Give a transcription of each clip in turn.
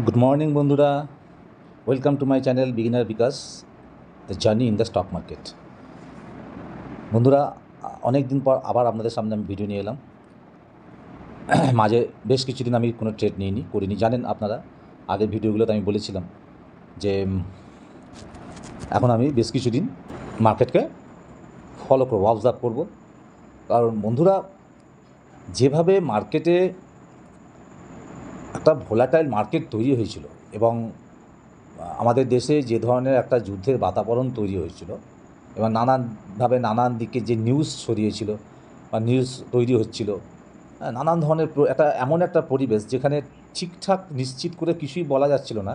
Good morning বন্ধুরা, welcome to my channel beginner Bikash the journey in the stock market. বন্ধুরা, অনেক দিন পর আবার আপনাদের সামনে আমি ভিডিও নিয়ে এলাম। মাঝে বেশ কিছুদিন আমি কোনো ট্রেড করিনি। জানেন আপনারা, আগের ভিডিওগুলোতে আমি বলেছিলাম যে এখন আমি বেশ কিছুদিন মার্কেটকে ফলো করবো, অবজার্ভ করব। কারণ বন্ধুরা, যেভাবে মার্কেটে একটা ভোলাটাইল মার্কেট তৈরি হয়েছিল এবং আমাদের দেশে যে ধরনের একটা যুদ্ধের বাতাবরণ তৈরি হয়েছিল এবং নানানভাবে নানান দিকে যে নিউজ ছড়িয়েছিল বা নিউজ তৈরি হচ্ছিল, নানান ধরনের এমন একটা পরিবেশ যেখানে ঠিকঠাক নিশ্চিত করে কিছুই বলা যাচ্ছিল না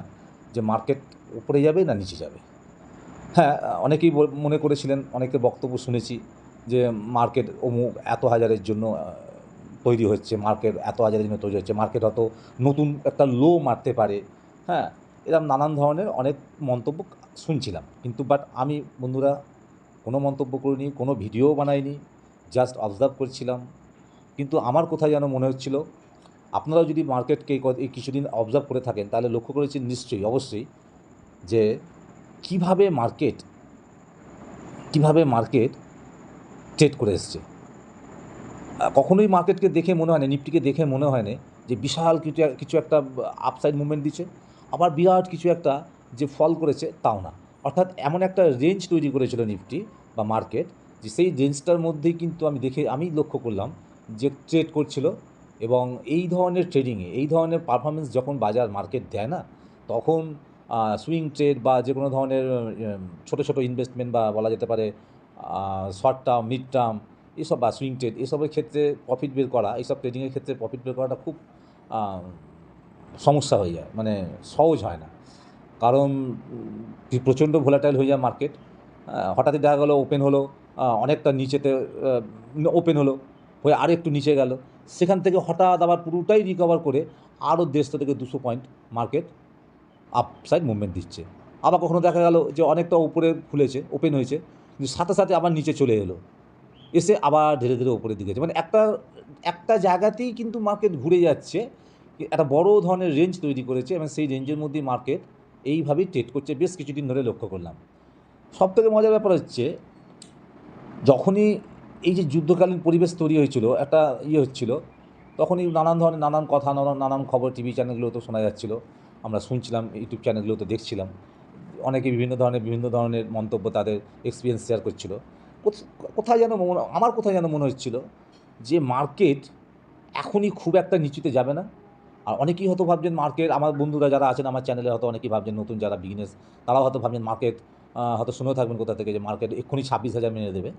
যে মার্কেট উপরে যাবে না নিচে যাবে। হ্যাঁ, অনেকেই মনে করেছিলেন, অনেকের বক্তব্য শুনেছি যে মার্কেট অমুক এত হাজারের জন্য তৈরি হচ্ছে, মার্কেট এত হাজারের জন্য তৈরি হচ্ছে, মার্কেট হয়তো নতুন একটা লো মারতে পারে। হ্যাঁ, এরকম নানান ধরনের অনেক মন্তব্য শুনছিলাম। কিন্তু আমি বন্ধুরা কোনো মন্তব্য করিনি, কোনো ভিডিও বানাইনি, জাস্ট অবজার্ভ করছিলাম। কিন্তু আমার কোথায় যেন মনে হচ্ছিল, আপনারাও যদি মার্কেটকে এই কিছুদিন অবজার্ভ করে থাকেন তাহলে লক্ষ্য করেছেন নিশ্চয়ই, অবশ্যই, যে কীভাবে মার্কেট ট্রেড করে এসছে। কখনোই মার্কেটকে দেখে মনে হয় না, নিফটিকে দেখে মনে হয় না যে বিশাল কিছু একটা আপসাইড মুভমেন্ট দিচ্ছে, আবার বিরাট কিছু একটা যে ফল করেছে, তাও না। অর্থাৎ এমন একটা রেঞ্জ তৈরি করেছিল নিফটি বা মার্কেট, যে সেই রেঞ্জটার মধ্যেই কিন্তু আমি লক্ষ্য করলাম যে ট্রেড করছিল। এবং এই ধরনের ট্রেডিংয়ে, এই ধরনের পারফরমেন্স যখন বাজার মার্কেট দেয় না, তখন সুইং ট্রেড বা যে কোনো ধরনের ছোটো ছোটো ইনভেস্টমেন্ট বা বলা যেতে পারে শর্ট টার্ম, মিড টার্ম, এসব বা সুইং ট্রেড, এসবের ক্ষেত্রে প্রফিট বের করা, এইসব ট্রেডিংয়ের ক্ষেত্রে প্রফিট বের করাটা খুব সমস্যা হয়ে যায়, মানে সহজ হয় না। কারণ প্রচণ্ড ভোলাটাইল হয়ে যায় মার্কেট। হঠাৎই দেখা গেলো ওপেন হলো, অনেকটা নিচেতে ওপেন হলো, হয়ে আর একটু নিচে গেল, সেখান থেকে হঠাৎ আবার পুরোটাই রিকভার করে আরও 150 থেকে 200 পয়েন্ট মার্কেট আপসাইড মুভমেন্ট দিচ্ছে। আবার কখনো দেখা গেল যে অনেকটা উপরে খুলেছে, ওপেন হয়েছে, কিন্তু সাথে সাথে আবার নিচে চলে এলো, এসে আবার ধীরে ধীরে উপরের দিকে যাচ্ছে। মানে একটা জায়গাতেই কিন্তু মার্কেট ঘুরে যাচ্ছে, একটা বড় ধরনের রেঞ্জ তৈরি করেছে এবং সেই রেঞ্জের মধ্যেই মার্কেট এইভাবেই ট্রেড করছে বেশ কিছুদিন ধরে লক্ষ্য করলাম। সবথেকে মজার ব্যাপার হচ্ছে, যখনই এই যে যুদ্ধকালীন পরিবেশ তৈরি হয়েছিল, একটা হচ্ছিল, তখনই নানান ধরনের নানান কথা, নানান খবর টিভি চ্যানেলগুলোতে শোনা যাচ্ছিলো, আমরা শুনছিলাম, ইউটিউব চ্যানেলগুলোতে দেখছিলাম। অনেকে বিভিন্ন ধরনের মন্তব্য, তাদের এক্সপিরিয়েন্স শেয়ার করছিল। আমার কোথায় যেন মনে হচ্ছিল যে মার্কেট এখনই খুব একটা নিচুতে যাবে না। আর অনেকেই হয়তো ভাবছেন মার্কেট, আমার বন্ধুরা যারা আছেন আমার চ্যানেলে, হয়তো অনেকেই ভাবছেন, নতুন যারা বিগিনার্স, তারাও হয়তো ভাবছেন মার্কেট, হয়তো শুনেও থাকবেন কোথা থেকে, যে মার্কেট এক্ষুনি 26,000 মেনে দেবে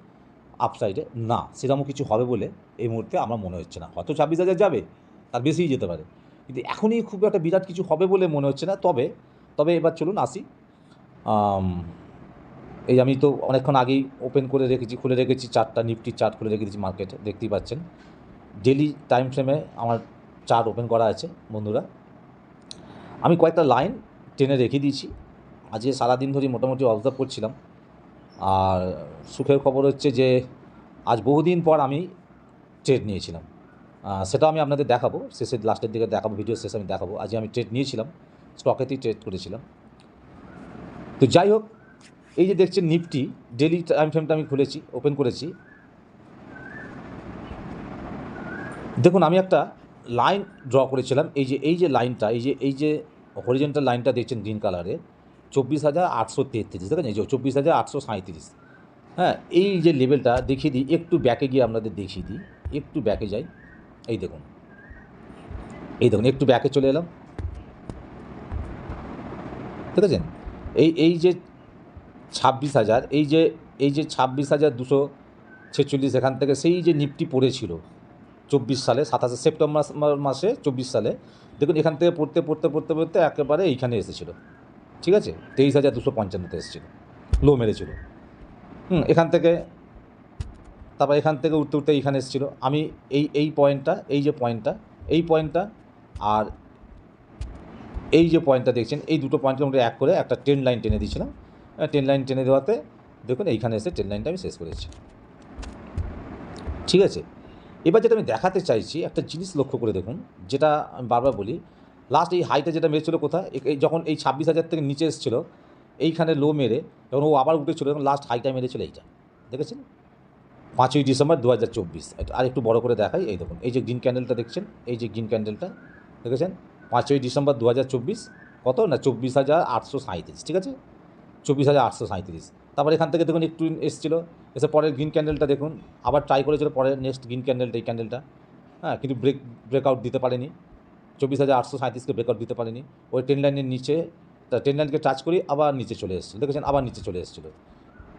আপসাইডে। না, সেরকম কিছু হবে বলে এই মুহূর্তে আমার মনে হচ্ছে না। হয়তো 26,000 যাবে, তার বেশিই যেতে পারে, কিন্তু এখনই খুব একটা বিরাট কিছু হবে বলে মনে হচ্ছে না। তবে এবার চলুন আসি। এই আমি তো অনেকক্ষণ আগেই খুলে রেখেছি চার্টটা, নিফটির চার্ট খুলে রেখে দিয়েছি মার্কেটে, দেখতেই পাচ্ছেন। ডেলি টাইম ফ্রেমে আমার চার্ট ওপেন করা আছে বন্ধুরা। আমি কয়েকটা লাইন টেনে রেখে দিয়েছি। আজকে সারাদিন ধরেই মোটামুটি অবজার্ভ করছিলাম। আর সুখের খবর হচ্ছে যে আজ বহুদিন পর আমি ট্রেড নিয়েছিলাম। সেটাও আমি আপনাদের দেখাবো, লাস্টের দিকে দেখাবো, ভিডিও শেষে আমি দেখাবো। আজকে আমি ট্রেড নিয়েছিলাম, স্টকেতেই ট্রেড করেছিলাম। তো যাই হোক, এই যে দেখছেন নিফটি ডেলি টাইম ফ্রেমটা আমি খুলেছি, ওপেন করেছি। দেখুন, আমি একটা লাইন ড্র করেছিলাম, এই যে লাইনটা, এই যে হরিজেন্টাল লাইনটা দেখছেন গ্রিন কালারের, 24,833, দেখেন, এই যে 24,837। হ্যাঁ, এই যে লেভেলটা দেখিয়ে দিই, একটু ব্যাকে গিয়ে আপনাদের দেখিয়ে দিই, একটু ব্যাকে যাই। এই দেখুন, একটু ব্যাকে চলে এলাম, দেখেছেন? এই যে 26,000, এই যে 26,246, এখান থেকে সেই যে নিফটি পড়েছিল 24 সালে, 27 সেপ্টেম্বর মাসে 24 সালে, দেখুন এখান থেকে পড়তে একেবারে এইখানে এসেছিল, ঠিক আছে? 23,255 এসেছিল, লো মেরেছিল। এখান থেকে, তারপর এখান থেকে উঠতে এইখানে এসেছিলো। আমি এই পয়েন্টটা, এই পয়েন্টটা আর এই যে পয়েন্টটা দেখছেন, এই দুটো পয়েন্টের মধ্যে এক করে একটা ট্রেন লাইন টেনে দিয়েছিলাম। ট্রেন লাইন টেনে দেওয়াতে দেখুন এইখানে এসে ট্রেন লাইনটা আমি শেষ করেছি, ঠিক আছে? এবার যেটা আমি দেখাতে চাইছি, একটা জিনিস লক্ষ্য করে দেখুন, যেটা আমি বারবার বলি, লাস্ট এই হাইটা যেটা মেরেছিল কোথায়, এই যখন এই 26,000 থেকে নিচে এসেছিলো, এইখানে লো মেরে যখন ও আবার উঠেছিল, তখন লাস্ট হাইটা মেরেছিল এইটা, দেখেছেন 5ই ডিসেম্বর 2024। আর একটু বড় করে দেখাই, এই দেখুন এই যে গ্রিন ক্যান্ডেলটা দেখছেন, এই যে গ্রিন ক্যান্ডেলটা দেখেছেন 5ই ডিসেম্বর 2024, কত না 24,837, ঠিক আছে 24,837। তারপর এখান থেকে দেখুন একটু এসেছিলো, এসে পরের গ্রিন ক্যান্ডেলটা দেখুন, আবার ট্রাই করেছিল পরের নেক্সট গ্রিন ক্যান্ডেলটা, এই ক্যান্ডেলটা, হ্যাঁ, কিন্তু ব্রেকআউট দিতে পারেনি, 24,837কে ব্রেকআউট দিতে পারেনি। ওই ট্রেন লাইনের নিচে, ট্রেন লাইনকে টাচ করি আবার নিচে চলে এসেছিলো, দেখেছেন আবার নিচে চলে এসেছিলো,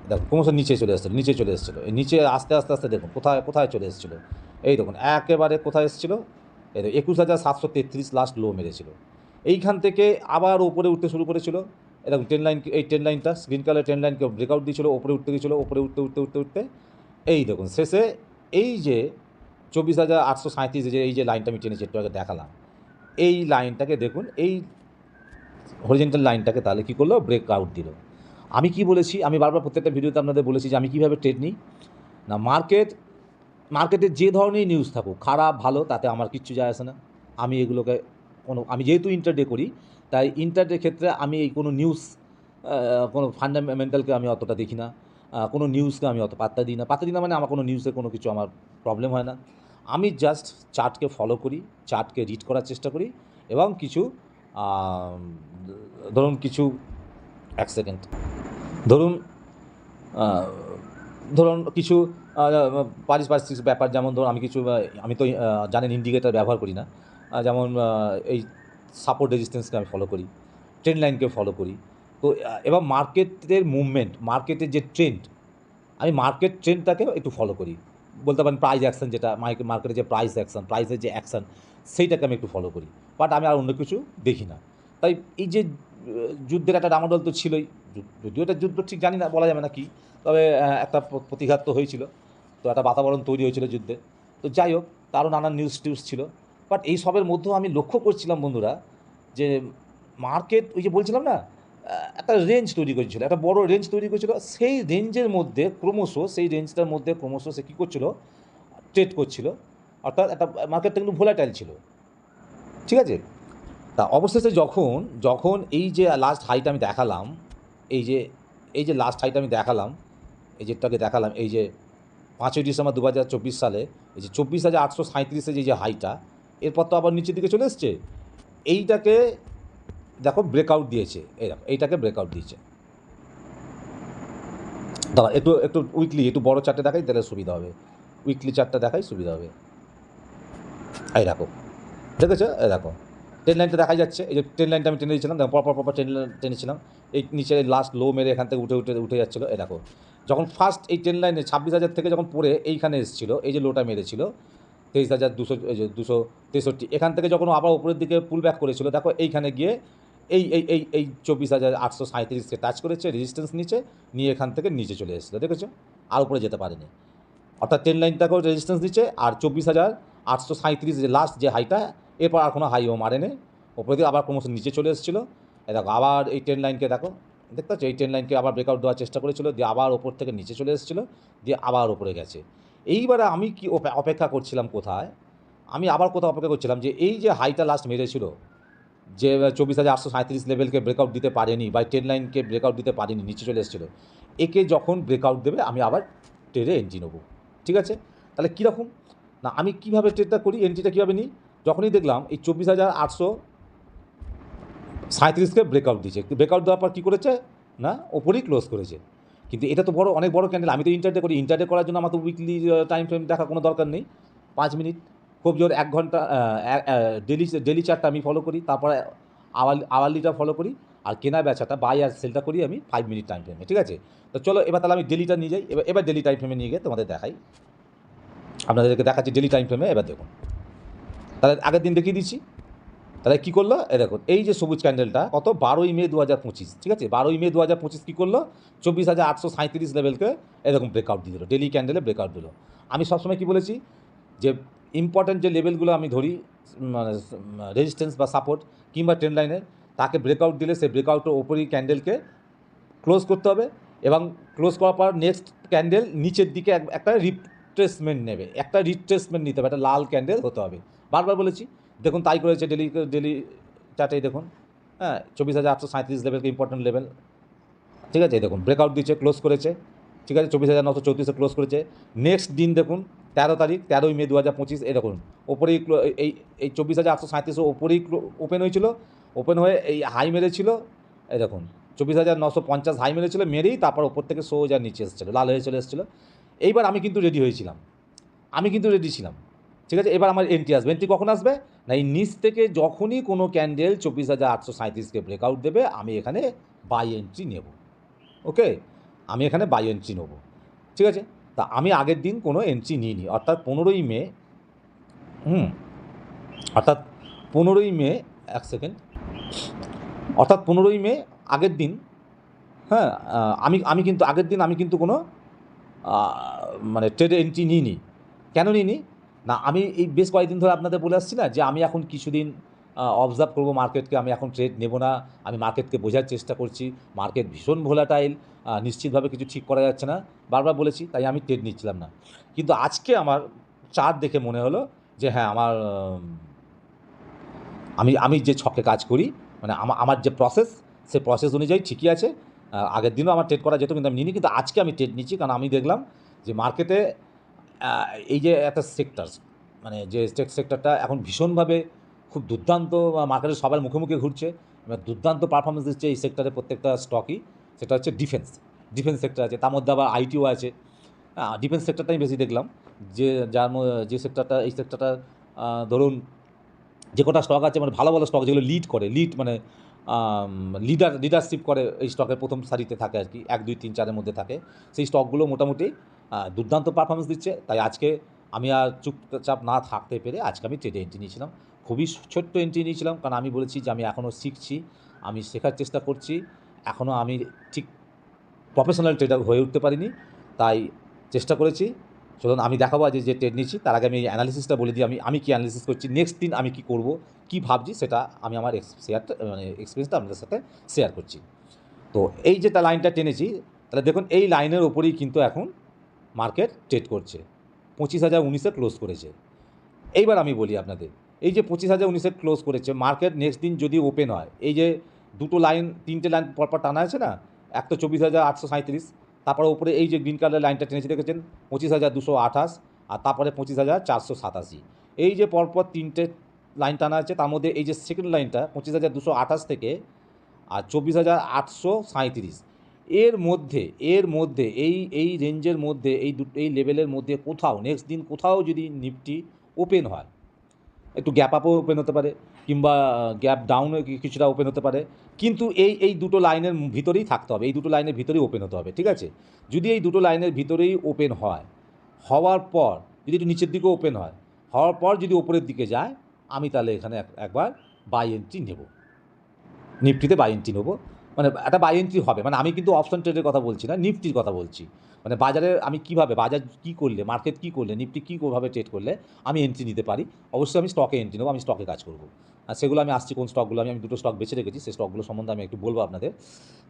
দেখুন ক্রমশ নিচে চলে এসেছিলো, নিচে চলে এসেছিলো, এই নিচে আস্তে আস্তে আস্তে দেখুন কোথায় কোথায় চলে এসেছিলো, এই দেখুন একেবারে কোথায় এসেছিলো, এই দেখুন 21,733 লাস্ট লো মেরেছিল। এইখান থেকে আবার উপরে উঠতে শুরু করেছিল, এরকম ট্রেন লাইন, এই ট্রেন লাইনটা গ্রিন কালার ট্রেন লাইনকে ব্রেকআউট দিয়েছিলো, ওপরে উঠতে গিয়েছিলো, ওপরে উঠতে উঠতে উঠতে উঠতে এই দেখুন শেষে এই যে 24,837 যে এই যে লাইনটা আমি টেনেছি একটু আগে দেখালাম, এই লাইনটাকে দেখুন, এই হরিজেন্টাল লাইনটাকে তাহলে কী করলো, ব্রেকআউট দিল। আমি কি বলেছি, আমি বারবার প্রত্যেকটা ভিডিওতে আপনাদের বলেছি যে আমি কীভাবে ট্রেড নিই না, মার্কেটে যে ধরনের নিউজ থাকুক, খারাপ ভালো তাতে আমার কিচ্ছু যায় আসে না। আমি এগুলোকে আমি যেহেতু ইন্টারডে করি, তাই ইন্টারডে ক্ষেত্রে আমি এই কোনো নিউজ, কোনো ফান্ডামেন্টালকে আমি অতটা দেখি না, কোনো নিউজকে আমি অত পাত্তা দিই না মানে আমার কোনো নিউজে কোনো কিছু আমার প্রবলেম হয় না। আমি জাস্ট চার্টকে ফলো করি, চার্টকে রিড করার চেষ্টা করি, এবং কিছু ধরুন কিছু, এক সেকেন্ড, ধরুন কিছু পারিপার্শ্বিক ব্যাপার, যেমন ধরুন আমি কিছু, আমি তো জানেন ইন্ডিকেটার ব্যবহার করি না, যেমন এই সাপোর্ট রেজিস্ট্যান্সকে আমি ফলো করি, ট্রেন্ড লাইনকে ফলো করি। তো এবং মার্কেটের মুভমেন্ট, মার্কেটের যে ট্রেন্ড, আমি মার্কেট ট্রেন্ডটাকেও একটু ফলো করি, বলতে পারেন প্রাইস অ্যাকশন, যেটা মার্কেটের যে প্রাইস অ্যাকশন, প্রাইসের যে অ্যাকশন, সেইটাকে আমি একটু ফলো করি, বাট আমি আর অন্য কিছু দেখি না। তাই এই যে যুদ্ধের একটা ডামাডোল তো ছিলই, যদিও এটা যুদ্ধ ঠিক জানি না, বলা যাবে না কি, তবে একটা প্রতিঘাত তো হয়েছিল, তো একটা বাতাবরণ তৈরি হয়েছিল যুদ্ধে। তো যাই হোক, তারও নানান নিউজ টিউজ ছিল, বাট এই সবের মধ্যেও আমি লক্ষ্য করছিলাম বন্ধুরা, যে মার্কেট ওই যে বলছিলাম না, একটা রেঞ্জ তৈরি করেছিল, একটা বড় রেঞ্জ তৈরি করেছিল, সেই রেঞ্জের মধ্যে ক্রমশ, সেই রেঞ্জটার মধ্যে ক্রমশ সে কী করছিল, ট্রেড করছিল, অর্থাৎ একটা মার্কেটটা কিন্তু ভোলাটাইল ছিল, ঠিক আছে। তা অবশেষে যখন এই যে লাস্ট হাইটা আমি দেখালাম, এই যে লাস্ট হাইটা আমি দেখালাম, এই যেটাকে দেখালাম, এই যে 5ই ডিসেম্বর 2024 সালে, এই যে 24,837 যে হাইটা, এরপর তো আবার নিচের দিকে চলে এসছে, এইটাকে দেখো ব্রেকআউট দিয়েছে, এই দেখো এইটাকে ব্রেকআউট দিয়েছে। দাঁড়া একটু উইকলি, একটু বড় চার্টে দেখাই তাহলে সুবিধা হবে, উইকলি চার্টটা দেখাই সুবিধা হবে। এই দেখো, দেখেছো, এই দেখো ট্রেন লাইনটা দেখা যাচ্ছে, এই যে ট্রেন লাইনটা আমি টেনে দিয়েছিলাম, দেখো পরপর ট্রেন লাইন টেনেছিলাম, এই নিচে লাস্ট লো মেরে এখান থেকে উঠে যাচ্ছিলো। এই দেখো যখন ফার্স্ট এই ট্রেন লাইনে 26,000 থেকে যখন পড়ে এইখানে এসেছিলো, এই যে লোটা মেরেছিল 23,200, এই যে 263, এখান থেকে যখন আবার উপরের দিকে পুল ব্যাক করেছিল, দেখো এইখানে গিয়ে এই 24,837কে টাচ করেছে, রেজিস্ট্যান্স নিয়ে এখান থেকে নিচে চলে এসেছিলো, দেখেছো, আর উপরে যেতে পারেনি, অর্থাৎ ট্রেন লাইনটাকেও রেজিস্ট্যান্স দিচ্ছে, আর 24,837 যে লাস্ট যে হাইটা, এরপর আর কোনো হাইও মারেনি, ওপরে দিয়ে আবার ক্রমশ নিচে চলে এসেছিলো। দেখো আবার এই ট্রেন লাইনকে দেখো, দেখতে পাচ্ছ, এই ট্রেন লাইনকে আবার ব্রেকআউট দেওয়ার চেষ্টা করেছিল, দিয়ে আবার ওপর থেকে নিচে চলে এসেছিলো, দিয়ে আবার ওপরে গেছে। এইবারে আমি কি অপেক্ষা করছিলাম কোথায়, আমি আবার কোথাও অপেক্ষা করছিলাম যে এই যে হাইটা লাস্ট মেরেছিল, যে 24,837 লেভেলকে ব্রেকআউট দিতে পারেনি, বা ট্রেন লাইনকে ব্রেকআউট দিতে পারেনি, নিচে চলে এসেছিলো, একে যখন ব্রেকআউট দেবে আমি আবার ট্রেডে এন্ট্রি নেবো, ঠিক আছে। তাহলে কীরকম না, আমি কীভাবে ট্রেডটা করি, এন্ট্রিটা কীভাবে নিই, যখনই দেখলাম এই 24,837কে ব্রেকআউট দিয়েছে, ব্রেকআউট দেওয়ার পর কী করেছে না, ওপরেই ক্লোজ করেছে, কিন্তু এটা তো অনেক বড় ক্যান্ডেল, আমি তো ইন্টারডে করি, ইন্টারডে করার জন্য আমার তো উইকলি টাইম ফ্রেম দেখা কোনো দরকার নেই, 5 মিনিট, খুব জোর 1 ঘন্টা, ডেলি চার্টটা আমি ফলো করি, তারপরে আওয়ারলিটা ফলো করি, আর কেনা বেচাটা বাই আর সেলটা করি আমি 5 মিনিট টাইম ফ্রেমে, ঠিক আছে। তো চলো এবার তাহলে আমি ডেলিটা নিয়ে যাই, এবার ডেলি টাইম ফ্রেমে নিয়ে গিয়ে তোমাদের দেখাই, আপনাদেরকে দেখাচ্ছি ডেলি টাইম ফ্রেমে। এবার দেখুন, তাহলে আগের দিন দেখিয়ে দিচ্ছি, তাহলে কী করলো, দেখুন এই যে সবুজ ক্যান্ডেলটা কত, 12ই মে 2025, ঠিক আছে, 12ই মে 2025 কী করলো, 24,837 লেভেলকে এরকম ব্রেকআউট দিয়ে দিল, ডেলি ক্যান্ডেলে ব্রেকআউট দিল। আমি সবসময় কী বলেছি, যে ইম্পর্ট্যান্ট যে লেভেলগুলো আমি ধরি, মানে রেজিস্ট্যান্স বা সাপোর্ট কিংবা ট্রেন্ড লাইনের, তাকে ব্রেকআউট দিলে সেই ব্রেকআউটের ওপরই ক্যান্ডেলকে ক্লোজ করতে হবে, এবং ক্লোজ করার পর নেক্সট ক্যান্ডেল নিচের দিকে একটা রিট্রেসমেন্ট নেবে, একটা রিট্রেসমেন্ট নিতে হবে, একটা লাল ক্যান্ডেল হতে হবে, বারবার বলেছি, দেখুন তাই করেছে ডেলি চার্টেই দেখুন, হ্যাঁ 24,837 লেভেলকে ইম্পর্টেন্ট লেভেল, ঠিক আছে। দেখুন ব্রেকআউট দিচ্ছে, ক্লোজ করেছে, ঠিক আছে, 24,934 ক্লোজ করেছে। নেক্সট দিন দেখুন 13 তারিখ, 13ই মে 2025, এই দেখুন ওপরেই এই এই 24,837 ওপরেই ওপেন হয়েছিল, ওপেন হয়ে এই হাই মেরেছিল, এই দেখুন 24,950 হাই মেরেছিল, মেরেই তারপর ওপর থেকে সোজা নিচে এসেছিলো, লাল হয়ে চলে এসেছিলো। এইবার আমি কিন্তু রেডি হয়েছিলাম, আমি কিন্তু রেডি ছিলাম, ঠিক আছে। এবার আমার এন্ট্রি আসবে, এন্ট্রি কখন আসবে না এই নিচ থেকে যখনই কোনো ক্যান্ডেল 24,837কে ব্রেকআউট দেবে আমি এখানে বাই এন্ট্রি নেব, ওকে, আমি এখানে বাই এন্ট্রি নেব, ঠিক আছে। তা আমি আগের দিন কোনো এন্ট্রি নিইনি, অর্থাৎ 15ই মে, অর্থাৎ 15ই মে, এক সেকেন্ড, অর্থাৎ 15ই মে আগের দিন, হ্যাঁ, আমি কিন্তু আগের দিন আমি কিন্তু কোনো মানে ট্রেডে এন্ট্রি নিইনি। কেন নিইনি না, আমি এই বেশ কয়েকদিন ধরে আপনাদের বলে আসছি না যে আমি এখন কিছুদিন অবজার্ভ করব মার্কেটকে, আমি এখন ট্রেড নেব না, আমি মার্কেটকে বোঝার চেষ্টা করছি, মার্কেট ভীষণ ভোলাটাইল, নিশ্চিতভাবে কিছু ঠিক করা যাচ্ছে না, বারবার বলেছি, তাই আমি ট্রেড নিচ্ছিলাম না। কিন্তু আজকে আমার চার্ট দেখে মনে হলো যে হ্যাঁ আমার আমি যে ছকে কাজ করি, মানে আমার যে প্রসেস, সেই প্রসেস অনুযায়ী ঠিকই আছে। আগের দিনও আমার ট্রেড করা যেত, কিন্তু আমি নিইনি, কিন্তু আজকে আমি ট্রেড নিচ্ছি, কারণ আমি দেখলাম যে মার্কেটে এই যে একটা সেক্টর, মানে যে সেক্টরটা এখন ভীষণভাবে খুব দুর্দান্ত, মার্কেটে সবার মুখে মুখে ঘুরছে, দুর্দান্ত পারফরমেন্স দিচ্ছে এই সেক্টরে প্রত্যেকটা স্টকই, সেটা হচ্ছে ডিফেন্স সেক্টর আছে, তার মধ্যে আবার আইটিও আছে। ডিফেন্স সেক্টরটাই বেশি দেখলাম, যে সেক্টরটা, এই সেক্টরটা ধরুন যে কটা স্টক আছে, মানে ভালো ভালো স্টক যেগুলো লিড মানে লিডারশিপ করে, এই স্টকের প্রথম সারিতে থাকে আর কি, 1, 2, 3, 4-এর মধ্যে থাকে, সেই স্টকগুলো মোটামুটি দুর্দান্ত পারফরমেন্স দিচ্ছে। তাই আজকে আমি আর চুপচাপ না থাকতে পেরে আজকে আমি ট্রেডে এন্ট্রি নিয়েছিলাম, খুবই ছোট্ট এন্ট্রি নিয়েছিলাম, কারণ আমি বলেছি যে আমি এখনও শিখছি, আমি শেখার চেষ্টা করছি, এখনও আমি ঠিক প্রফেশনাল ট্রেডার হয়ে উঠতে পারিনি, তাই চেষ্টা করেছি। চলুন আমি দেখাবো আজ যে ট্রেড নিচ্ছি, তার আগে আমি অ্যানালিসিসটা বলে দিই, আমি কী অ্যানালিসিস করছি, নেক্সট দিন আমি কী করব, কী ভাবছি, সেটা আমি আমার এক্সপিরিয়েন্সটা আপনাদের সাথে শেয়ার করছি। তো এই যে লাইনটা টেনেছি, তাহলে দেখুন এই লাইনের ওপরেই কিন্তু এখন মার্কেট ট্রেড করছে, 25,019-এ ক্লোজ করেছে। এইবার আমি বলি আপনাদের, এই যে 25,019-এ ক্লোজ করেছে, মার্কেট নেক্সট দিন যদি ওপেন হয়, এই যে দুটো লাইন, তিনটে লাইন পরপর টানা আছে না, এক তো 24,837, তারপরে উপরে এই যে গ্রিন কালারের লাইনটা টেনেছে দেখেছেন 25,228, আর তারপরে 25,487, এই যে পরপর তিনটে লাইন টানা আছে, তার মধ্যে এই যে সেকেন্ড লাইনটা 25,228 থেকে আর 24,837, এর মধ্যে এই রেঞ্জের মধ্যে, এই লেভেলের মধ্যে কোথাও নেক্সট দিন কোথাও যদি নিফটি ওপেন হয়, একটু গ্যাপ আপও ওপেন হতে পারে, কিংবা গ্যাপ ডাউনও কিছুটা ওপেন হতে পারে, কিন্তু এই দুটো লাইনের ভিতরেই থাকতে হবে, এই দুটো লাইনের ভিতরেই ওপেন হতে হবে, ঠিক আছে। যদি এই দুটো লাইনের ভিতরেই ওপেন হয়, হওয়ার পর যদি একটু নিচের দিকে ওপেন হয়, হওয়ার পর যদি ওপরের দিকে যায়, আমি তাহলে এখানে একবার বাই এন্ট্রি নেব, নিফটিতে বাই এন্ট্রি নেবো, মানে একটা বাই এন্ট্রি হবে, মানে আমি কিন্তু অপশন ট্রেডের কথা বলছি না, নিফটির কথা বলছি, মানে বাজারে আমি কীভাবে, বাজার কী করলে, মার্কেট কী করলে, নিফটি কীভাবে ট্রেড করলে আমি এন্ট্রি নিতে পারি। অবশ্যই আমি স্টকে এন্ট্রি নেবো, আমি স্টকে কাজ করবো, আর সেগুলো আমি আসছি কোন স্টকগুলো, আমি দুটো স্টক বেছে রেখেছি, সেই স্টকগুলো সম্বন্ধে আমি একটু বলবো আপনাদের।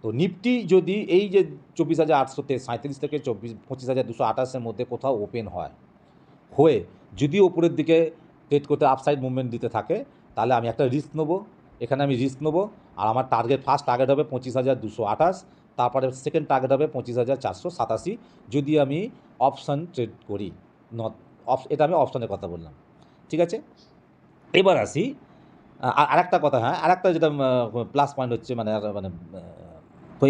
তো নিফটি যদি এই যে 24,837 থেকে 25,228-এর মধ্যে কোথাও ওপেন হয়ে যদি ওপরের দিকে ট্রেড করতে আপসাইড মুভমেন্ট দিতে থাকে, তাহলে আমি একটা রিস্ক নেবো, এখানে আমি রিস্ক নেবো, আর আমার ফার্স্ট টার্গেট হবে 25,228, তারপরে সেকেন্ড টার্গেট হবে 25,487, যদি আমি অপশান ট্রেড করি, এটা আমি অপশানের কথা বললাম, ঠিক আছে। এবার আসি আরেকটা কথা, হ্যাঁ আরেকটা যেটা প্লাস পয়েন্ট হচ্ছে, মানে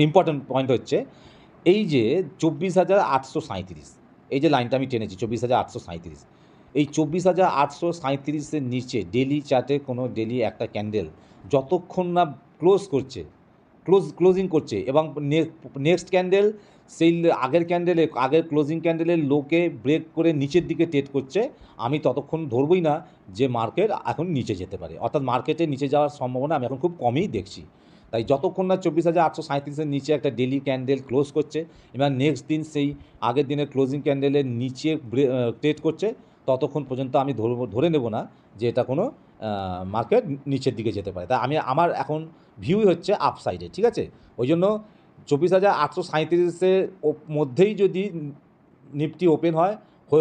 ইম্পর্টেন্ট পয়েন্ট হচ্ছে, এই যে 24,837, এই যে লাইনটা আমি টেনেছি 24,837, এই 24,837-এর নিচে ডেলি চার্টে কোনো ডেলি একটা ক্যান্ডেল যতক্ষণ না ক্লোজিং করছে, এবং নেক্সট ক্যান্ডেল সেই আগের ক্লোজিং ক্যান্ডেলের লোকে ব্রেক করে নিচের দিকে ট্রেড করছে, আমি ততক্ষণ ধরবই না যে মার্কেট এখন নিচে যেতে পারে, অর্থাৎ মার্কেটে নিচে যাওয়ার সম্ভাবনা আমি এখন খুব কমই দেখছি। তাই যতক্ষণ না 24,837-এর নিচে একটা ডেলি ক্যান্ডেল ক্লোজ করছে, এবার নেক্সট দিন সেই আগের দিনের ক্লোজিং ক্যান্ডেলের নিচে ট্রেড করছে, ততক্ষণ পর্যন্ত আমি ধরে নেব না যে এটা কোনো মার্কেট নিচের দিকে যেতে পারে। তাই আমার এখন ভিউই হচ্ছে আপসাইডে, ঠিক আছে। ওই জন্য 24,837-এর মধ্যেই যদি নিফটি ওপেন হয়ে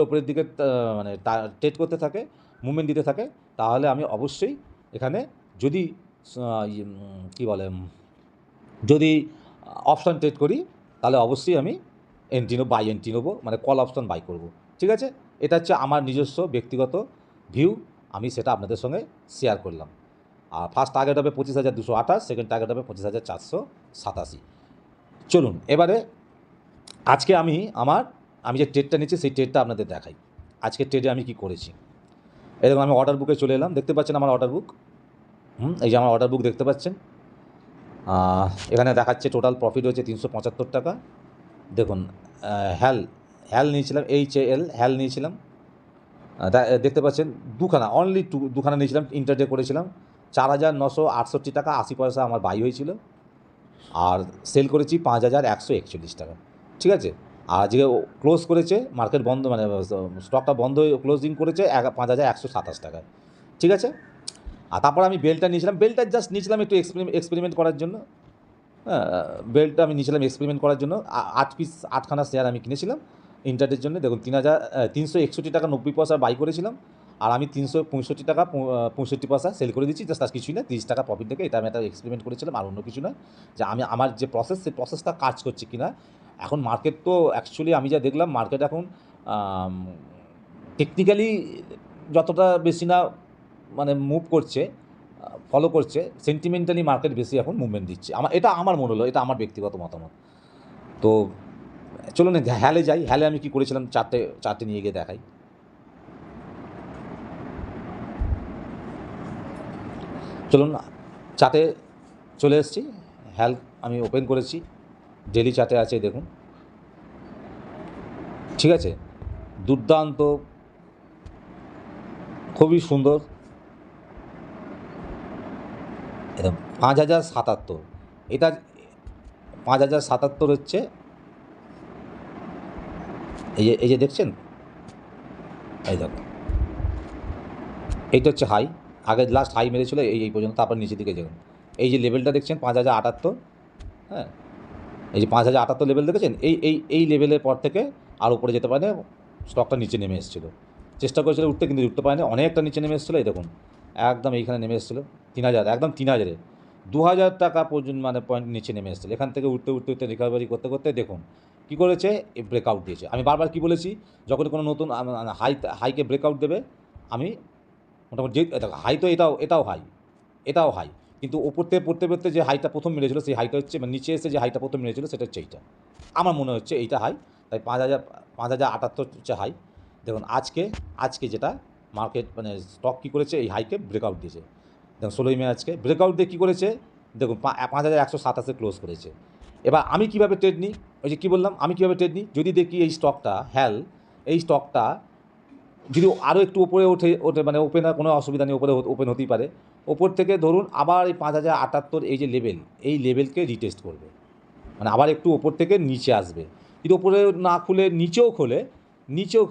ওপরের দিকে মানে ট্রেড করতে থাকে, মুভমেন্ট দিতে থাকে, তাহলে আমি অবশ্যই এখানে যদি কী বলে, যদি অপশান ট্রেড করি তাহলে অবশ্যই আমি বাই এন্ট্রি নেবো, মানে কল অপশান বাই করব। ঠিক আছে, এটা হচ্ছে আমার নিজস্ব ব্যক্তিগত ভিউ, আমি সেটা আপনাদের সঙ্গে শেয়ার করলাম। আর ফার্স্ট টার্গেট হবে 25,228, সেকেন্ড টার্গেট হবে 25,487। চলুন এবারে আজকে আমি যে ট্রেডটা নিচ্ছি সেই ট্রেডটা আপনাদের দেখাই। আজকে ট্রেডে আমি কি করেছি, এরকম আমি অর্ডার বুকে চলে এলাম, দেখতে পাচ্ছেন আমার অর্ডার বুক। এই যে আমার অর্ডার বুক দেখতে পাচ্ছেন, এখানে দেখাচ্ছে টোটাল প্রফিট হচ্ছে 375 টাকা। দেখুন হ্যাল নিয়েছিলাম, হ্যাল নিয়েছিলাম, দেখতে পাচ্ছেন অনলি দুখানা নিয়েছিলাম, ইন্টারডে করেছিলাম। 4,968 টাকা 80 পয়সা আমার বাই হয়েছিল, আর সেল করেছি 5,141 টাকা। ঠিক আছে, আর আজকে ক্লোজ করেছে মার্কেট বন্ধ, মানে স্টকটা বন্ধ হয়ে ক্লোজিং করেছে 5,127 টাকায়। ঠিক আছে, আর তারপর আমি বেলটা নিয়েছিলাম, বেলটা জাস্ট নিয়েছিলাম একটু এক্সপেরিমেন্ট করার জন্য। হ্যাঁ, বেলটা আমি নিয়েছিলাম এক্সপেরিমেন্ট করার জন্য। 8খানা শেয়ার আমি কিনেছিলাম ইন্টারডের জন্য। দেখুন 361 টাকা 90 পয়সা বাই করেছিলাম, আর আমি 365 টাকা 65 পয়সা সেল করে দিচ্ছি। জাস্ট আর কিছুই না, 30 টাকা প্রফিট দেখে এটা আমি একটা এক্সপেরিমেন্ট করেছিলাম, আর অন্য কিছু না। যে আমার যে প্রসেস, সেই প্রসেসটা কাজ করছে কি না। এখন মার্কেট তো অ্যাকচুয়ালি আমি যা দেখলাম, মার্কেট এখন টেকনিক্যালি যতটা বেশি না মানে মুভ করছে, ফলো করছে, সেন্টিমেন্টালি মার্কেট বেশি এখন মুভমেন্ট দিচ্ছে। এটা আমার মনে হলো, এটা আমার ব্যক্তিগত মতামত। তো চলুন হ্যালে যাই। হ্যালে আমি কি করেছিলাম চারটে নিয়ে গিয়ে দেখাই। চলুন চার্টে চলে এসেছি, হ্যাল আমি ওপেন করেছি, ডেলি চার্টে আছে দেখুন। ঠিক আছে, দুর্দান্ত, খুবই সুন্দর। এটা 5,077, এটা 5,077 হচ্ছে, এই যে দেখছেন, এই দেখো, এইটা হচ্ছে হাই, আগে লাস্ট হাই মেরেছিল এই পর্যন্ত, তারপর নিচের দিকে দেখুন এই যে লেভেলটা দেখছেন 5,078। হ্যাঁ, এই যে 5,078 লেভেল দেখেছেন, এই লেভেলের পর থেকে আর উপরে যেতে পারে না, স্টকটা নিচে নেমে এসেছিলো, চেষ্টা করেছিল উঠতে, কিন্তু উঠতে পারে না, অনেকটা নিচে নেমে এসেছিলো। এই দেখুন একদম এইখানে নেমে এসেছিলো 3,000, একদম 3,000-এ 2,000 টাকা পর্যন্ত মানে পয়েন্ট নিচে নেমে এসেছিলো। এখান থেকে উঠতে রিকভারি করতে করতে দেখুন কী করেছে, ব্রেকআউট দিয়েছে। আমি বারবার কী বলেছি, যখন কোনো নতুন হাইকে ব্রেকআউট দেবে, আমি মোটামুটি হাই তো এটাও হাই, কিন্তু ওপর থেকে পড়তে যে হাইটা প্রথম মেরেছিল, সেই হাইটা হচ্ছে, মানে নিচে এসে যে হাইটা প্রথম মেরেছিল সেটা হচ্ছে এইটা, আমার মনে হচ্ছে এইটা হাই। তাই 5,078 হচ্ছে হাই। দেখুন আজকে যেটা মার্কেট, মানে স্টক কী করেছে, এই হাইকে ব্রেকআউট দিয়েছে। দেখুন 16ই মে আজকে ব্রেকআউট দিয়ে কী করেছে, দেখুন 5,127 ক্লোজ করেছে। এবার আমি কীভাবে ট্রেড নিই, ওই যে কী বললাম, আমি কীভাবে ট্রেড নিই, যদি দেখি এই স্টকটা এই স্টকটা যদি আরও একটু ওপরে ওঠে মানে ওপেন, কোনো অসুবিধা নেই, ওপেন হতেই পারে। ওপর থেকে ধরুন আবার এই 5,078 এই যে লেভেল, এই লেভেলকে রিটেস্ট করবে, মানে আবার একটু ওপর থেকে নিচে আসবে। যদি ওপরে না খুলে নিচেও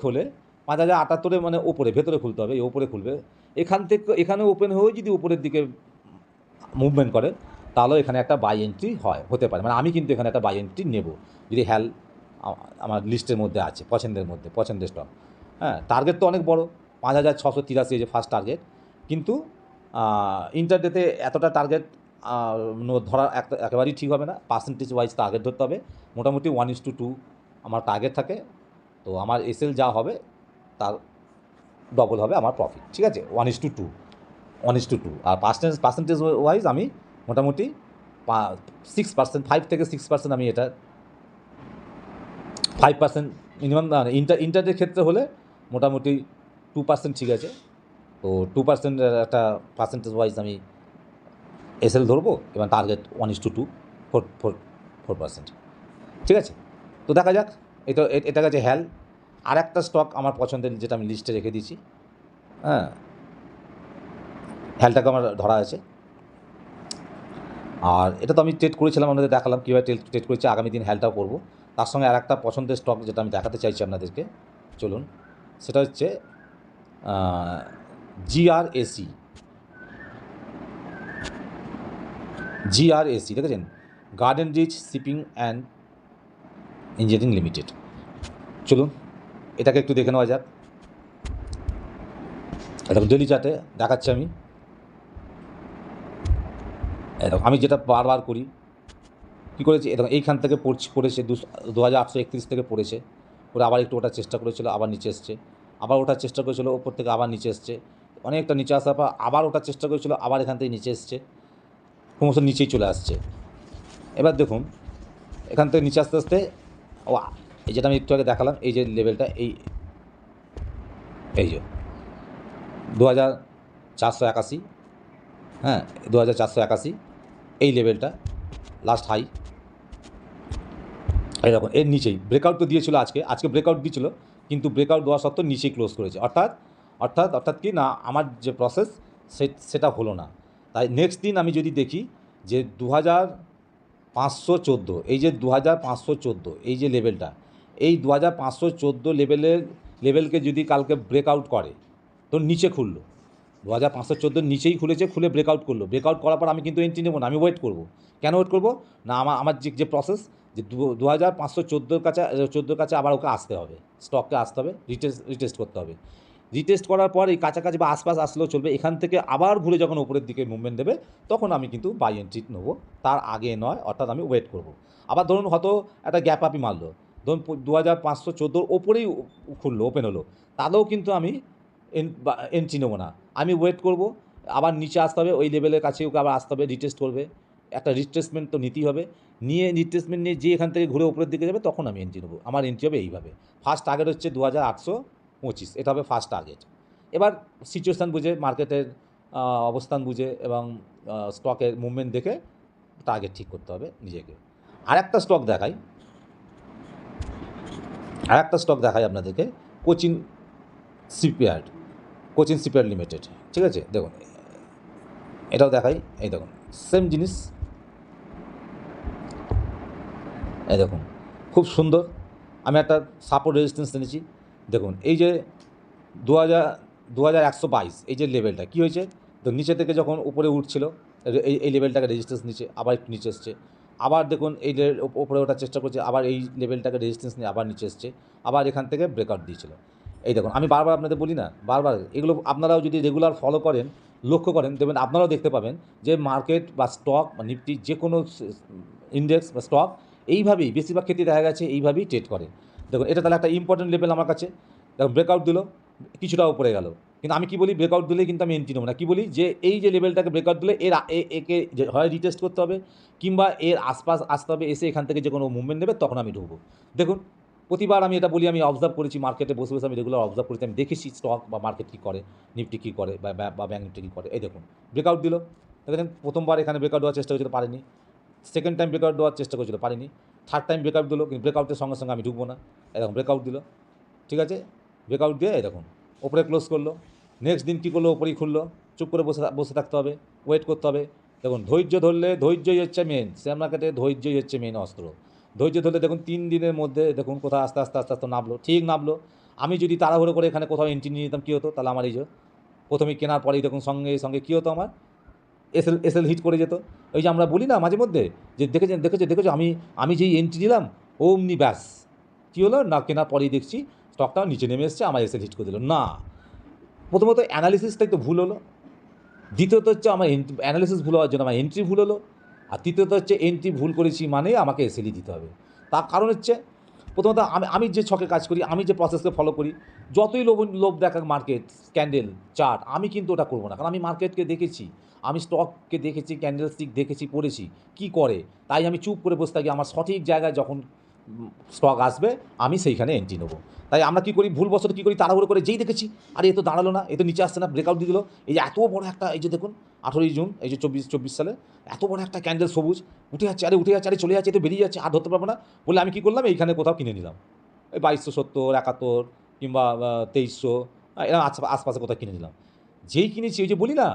খোলে 5,078 মানে ভেতরে খুলতে হবে, এই ওপরে খুলবে। এখানে ওপেন হয়ে যদি উপরের দিকে মুভমেন্ট করে, তাহলে এখানে একটা বাই এন্ট্রি হতে পারে। মানে আমি কিন্তু এখানে একটা বাই এন্ট্রি নেব, যদি আমার লিস্টের মধ্যে আছে, পছন্দের স্টক। হ্যাঁ, টার্গেট তো অনেক বড়, 5,683 যে ফার্স্ট টার্গেট, কিন্তু ইন্টারডেতে এতটা টার্গেট ধরা একেবারেই ঠিক হবে না। পার্সেন্টেজ ওয়াইজ টার্গেট ধরতে হবে, মোটামুটি 1:2 আমার টার্গেট থাকে। তো আমার এসএল যা হবে তার ডবল হবে আমার প্রফিট। ঠিক আছে, 1:2, আর পার্সেন্টেজ ওয়াইজ আমি মোটামুটি 6%, 5 থেকে 6% আমি এটা 5% মিনিমাম, ইন্টারডের ক্ষেত্রে হলে মোটামুটি 2% ঠিক আছে। তো 2% একটা পার্সেন্টেজ ওয়াইজ আমি এসএল ধরবো, এবং টার্গেট 1:2, 4%। ঠিক আছে, তো দেখা যাক। এটা গেছে হ্যাল। আর একটা স্টক আমার পছন্দের, যেটা আমি লিস্টে রেখে দিয়েছি, হ্যাঁ, হ্যালটাকে আমার ধরা আছে। আর এটা তো আমি ট্রেড করেছিলাম, আপনাদের দেখালাম কীভাবে ট্রেড করেছি। আগামী দিন হ্যালটাও করবো। তার সঙ্গে আর একটা পছন্দের স্টক যেটা আমি দেখাতে চাইছি আপনাদেরকে, চলুন, সেটা হচ্ছে জিআরএসি, দেখেছেন, garden reach shipping and engineering limited. চলুন এটাকে একটু দেখে নেওয়া যাক। এটা ডেলি চার্টে দেখাচ্ছি আমি। দেখো আমি যেটা বারবার করি, কী করেছি, দেখো এইখান থেকে পড়েছে 2831 থেকে পড়েছে, পরে আবার একটু ওঠার চেষ্টা করেছিল, আবার নিচে এসছে, আবার ওঠার চেষ্টা করেছিল, ওপর থেকে আবার নিচে এসছে, অনেকটা নিচে আসার পর আবার ওঠার চেষ্টা করেছিল, আবার এখান থেকে নিচে এসছে, ক্রমশ নিচেই চলে আসছে। এবার দেখুন এখান থেকে নিচে আস্তে আস্তে ও এই যেটা আমি একটু আগে দেখালাম, এই যে লেভেলটা, এই যে 2481, হ্যাঁ 2481 এই লেভেলটা লাস্ট হাই, এরকম এর নিচেই ব্রেকআউট তো দিয়েছিল, আজকে ব্রেকআউট দিয়েছিল, কিন্তু ব্রেকআউট দেওয়া সত্ত্বেও নিচেই ক্লোজ করেছে, অর্থাৎ কি না, আমার যে প্রসেস সেটা হলো না। তাই নেক্সট দিন আমি যদি দেখি যে 2514, এই যে 2514 এই যে লেভেলটা, এই 2514 লেভেলকে যদি কালকে ব্রেকআউট করে, তো নিচে খুললো 2514 নিচেই খুলেছে, খুলে ব্রেকআউট করলো, ব্রেকআউট করার পর আমি কিন্তু এন্ট্রি নেবো না, আমি ওয়েট করবো। কেন ওয়েট করবো না, আমার যে প্রসেস, যে 2514 কাছে আবার ওকে আসতে হবে, স্টককে আসতে হবে, রিটেস্ট করতে হবে, রিটেস্ট করার পর এই কাছাকাছি বা আশপাশ আসলেও চলবে, এখান থেকে আবার ঘুরে যখন উপরের দিকে মুভমেন্ট দেবে তখন আমি কিন্তু বাই এন্ট্রি নেবো, তার আগে নয়, অর্থাৎ আমি ওয়েট করব। আবার ধরুন হয়তো একটা গ্যাপ আপই মারলো, ধরুন 2514 ওপরেই খুললো, ওপেন হলো, তাহলেও কিন্তু আমি এন্ট্রি নেবো না, আমি ওয়েট করব, আবার নিচে আসতে হবে, ওই লেভেলের কাছে ওকে আবার আসতে হবে, রিটেস্ট করবে, একটা রিট্রেসমেন্ট তো নিতেই হবে, রিট্রেসমেন্ট নিয়ে যে এখান থেকে ঘুরে উপরের দিকে যাবে তখন আমি এন্ট্রি নেবো, আমার এন্ট্রি হবে এইভাবে। ফার্স্ট টার্গেট হচ্ছে 2825, এটা হবে ফার্স্ট টার্গেট। এবার সিচুয়েশান বুঝে, মার্কেটের অবস্থান বুঝে এবং স্টকের মুভমেন্ট দেখে টার্গেট ঠিক করতে হবে নিজেকে। আরেকটা স্টক দেখাই আপনাদেরকে, কোচিন শিপইয়ার্ড লিমিটেড, ঠিক আছে, দেখুন এটাও দেখাই, এই দেখুন সেম জিনিস, এই দেখুন খুব সুন্দর, আমি একটা সাপোর্ট রেজিস্ট্যান্স এনেছি, দেখুন এই যে 2122 এই যে লেভেলটা কী হয়েছে, তো নিচে থেকে যখন উপরে উঠছিল, এই লেভেলটাকে রেজিস্ট্যান্স নিচে, আবার একটু নিচে এসছে, আবার দেখুন এই ওপরে ওঠার চেষ্টা করছে, আবার এই লেভেলটাকে রেজিস্ট্যান্স নিয়ে আবার নিচে এসছে, আবার এখান থেকে ব্রেকআউট দিয়েছিল। এই দেখুন আমি বারবার আপনাদের বলি না, বারবার এগুলো আপনারাও যদি রেগুলার ফলো করেন, লক্ষ্য করেন, দেখবেন আপনারাও দেখতে পাবেন যে মার্কেট বা স্টক বা নিফটি যে কোনো ইন্ডেক্স বা স্টক এইভাবেই বেশিরভাগ ক্ষেত্রে দেখা গেছে এইভাবেই ট্রেড করে। দেখুন এটা তাহলে একটা ইম্পর্টেন্ট লেভেল আমার কাছে, দেখুন ব্রেকআউট দিল, কিছুটা উপরে গেল, কিন্তু আমি কি বলি, ব্রেকআউট দিলেই কিন্তু আমি এন্ট্রি নেবো না, কী বলি যে এই যে লেভেলটাকে ব্রেকআউট দিলে একে হয় রিটেস্ট করতে হবে, কিংবা এর আশপাশ আসতে হবে, এসে এখান থেকে যে কোনো মুভমেন্ট নেবে তখন আমি ঢুকবো। দেখুন প্রতিবার আমি এটা বলি, আমি অবজার্ভ করেছি, মার্কেটে বসে বসে আমি রেগুলার অবজার্ভ করেছি, আমি দেখেছি স্টক বা মার্কেট কী করে, নিফটি কী করে বা ব্যাঙ্ক নিফটি কী করে। এই দেখুন ব্রেকআউট দিল, দেখেন প্রথমবার এখানে ব্রেকআউট দেওয়ার চেষ্টা করেছিল, পারেনি, সেকেন্ড টাইম ব্রেকআউট দেওয়ার চেষ্টা করেছিল, পারেনি, থার্ড টাইম ব্রেকআউট দিল, কিন্তু ব্রেকআউটের সঙ্গে সঙ্গে আমি ঢুকবো না, এরকম ব্রেকআউট দিল, ঠিক আছে, ব্রেকআউট দিয়ে এই দেখুন ওপরে ক্লোজ করলো, নেক্সট দিন কী করলো, ওপরেই খুললো, চুপ করে বসে থাকতে হবে, ওয়েট করতে হবে। দেখুন ধৈর্য ধরলে, ধৈর্যই হচ্ছে মেন, শেয়ার মার্কেটে ধৈর্যই হচ্ছে মেন অস্ত্র। ধৈর্য ধরলে দেখুন 3 দিনের মধ্যে দেখুন কোথাও আস্তে আস্তে আস্তে আস্তে নামলো, ঠিক নামলো। আমি যদি তাড়াহুড়ো করে এখানে কোথাও এন্ট্রি নিয়ে নিতাম কী হতো, তাহলে আমার এই যে প্রথমেই কেনার পরেই দেখুন সঙ্গে সঙ্গে কী হতো, আমার এসএল হিট করে যেত। ওই যে আমরা বলি না মাঝে মধ্যে যে দেখেছো আমি যেই এন্ট্রি নিলাম অমনি ব্যাস কী হলো না, কেনার পরেই দেখছি স্টকটাও নিচে নেমে এসছে, আমার এসএল হিট করে দিল না। প্রথমত অ্যানালিসিসটা একটু ভুল হলো, দ্বিতীয়ত হচ্ছে আমার অ্যানালিসিস ভুল হওয়ার জন্য আমার এন্ট্রি ভুল হলো, আর তৃতীয়ত হচ্ছে এন্ট্রি ভুল করেছি মানে আমাকে এসএলই দিতে হবে। তার কারণ হচ্ছে প্রথমত আমি যে ছকে কাজ করি, আমি যে প্রসেসকে ফলো করি, যতই লোভ দেখাক মার্কেট, ক্যান্ডেল, চার্ট, আমি কিন্তু ওটা করবো না, কারণ আমি মার্কেটকে দেখেছি, আমি স্টককে দেখেছি, ক্যান্ডেল স্টিক দেখেছি, পড়েছি কী করে, তাই আমি চুপ করে বসে থাকি, আমার সঠিক জায়গায় যখন স্টক আসবে আমি সেইখানে এন্ট্রি নেবো। তাই আমরা কী করি, ভুলবশত কী করি, তাড়াহুড়ো করে যেই দেখেছি আরে এ তো দাঁড়ালো না, এ তো নিচে আসছে না, ব্রেকআউট দিয়ে দিল, এই যে এত বড় একটা, এই যে দেখুন 18ই জুন এই যে 24 সালে এত বড় একটা ক্যান্ডেল সবুজ উঠে যাচ্ছে, আরে চলে যাচ্ছে, এ তো বেরিয়ে যাচ্ছে, আর ধরতে পারবো না, বলে আমি কী করলাম, এইখানে কোথাও কিনে নিলাম, এই 2270, 71 কিংবা 2300, এরা আশপাশে কোথাও কিনে নিলাম। যেই কিনেছি ওই যে বলি না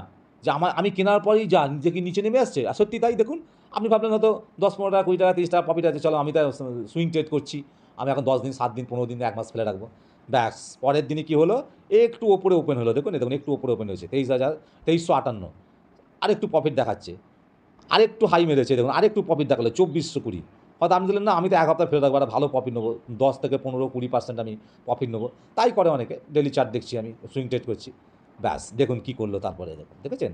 যে আমি কেনার পরেই যা দেখি নিচে নেমে আসছে, আর সত্যি তাই। দেখুন আপনি ভাবলেন হয়তো 10-15 টাকা, 20 টাকা, 30 টাকা প্রফিট আছে, চলো আমি তাই সুইং ট্রেড করছি, আমি এখন 10 দিন, 7 দিন, 15 দিন, 1 মাস ফেলে রাখবো, ব্যাস পরের দিনে কী হলো, একটু ওপরে ওপেন হলো, দেখুন একটু ওপরে ওপেন হয়েছে 23,58, আরেকটু প্রফিট দেখাচ্ছে, আরেকটু হাই মেরেছে, দেখুন আরেকটু প্রফিট দেখালো 2420। হয়তো আমি দিলাম না, আমি তো এক হপ্তাহ ফেলে রাখবো, একটা ভালো প্রফিট নেবো, 10 থেকে 15-20% আমি প্রফিট নেবো, তাই করে অনেকে, ডেলি চার্ট দেখছি, আমি সুইং ট্রেড করছি, ব্যাস দেখুন কী করলো তারপরে, দেখুন দেখেছেন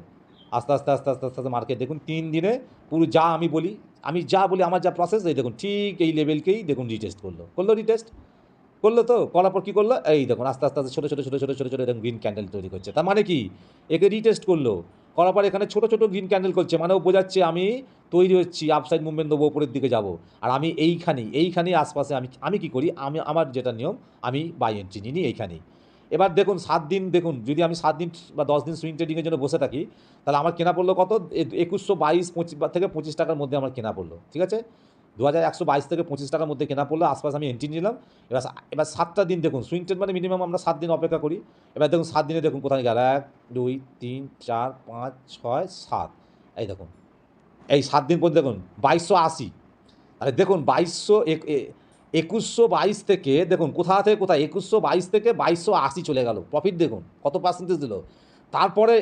আস্তে আস্তে আস্তে আস্তে আস্তে আস্তে মার্কেট দেখুন 3 দিনে পুরো যা আমি বলি আমার যা প্রসেস, এই দেখুন ঠিক এই লেভেলকেই দেখুন রিটেস্ট করলো রিটেস্ট করলো, তো করার পর কী করলো, এই দেখুন আস্তে আস্তে আস্তে ছোটো ছোটো ছোটো ছোটো ছোটো ছোটো এরকম গ্রিন ক্যান্ডেল তৈরি করছে। তার মানে কি, একে রিটেস্ট করলো, করার পর এখানে ছোটো ছোটো গ্রিন ক্যান্ডেল করছে, মানে ও বোঝাচ্ছে আমি তৈরি হচ্ছি, আপসাইড মুভমেন্ট দেবো, ওপরের দিকে যাব। আর আমি এইখানেই আশপাশে আমি কী করি, আমার যেটা নিয়ম, আমি বাই এন্ট্রি নিই এইখানেই। এবার দেখুন 7 দিন, দেখুন যদি আমি 7 দিন বা 10 দিন সুইং ট্রেডিংয়ের জন্য বসে থাকি, তাহলে আমার কেনা পড়লো কত, 2122 থেকে 25 টাকার মধ্যে আমার কেনা পড়লো, ঠিক আছে। 2122 থেকে 25 টাকার মধ্যে কেনা পড়লো, আশপাশ আমি এন্ট্রি নিলাম। এবার 7টা দিন দেখুন, সুইং ট্রেড মানে মিনিমাম আমরা 7 দিন অপেক্ষা করি। এবার দেখুন 7 দিনে দেখুন কোথায় গেল, 1 2 3 4 5 6 7, এই দেখুন এই 7 দিন পর দেখুন 2280। আরে দেখুন 2122 থেকে দেখুন কোথা থেকে কোথায়, 2122 থেকে 2280 চলে গেল, প্রফিট দেখুন কত পার্সেন্টেজ দিল। তারপরে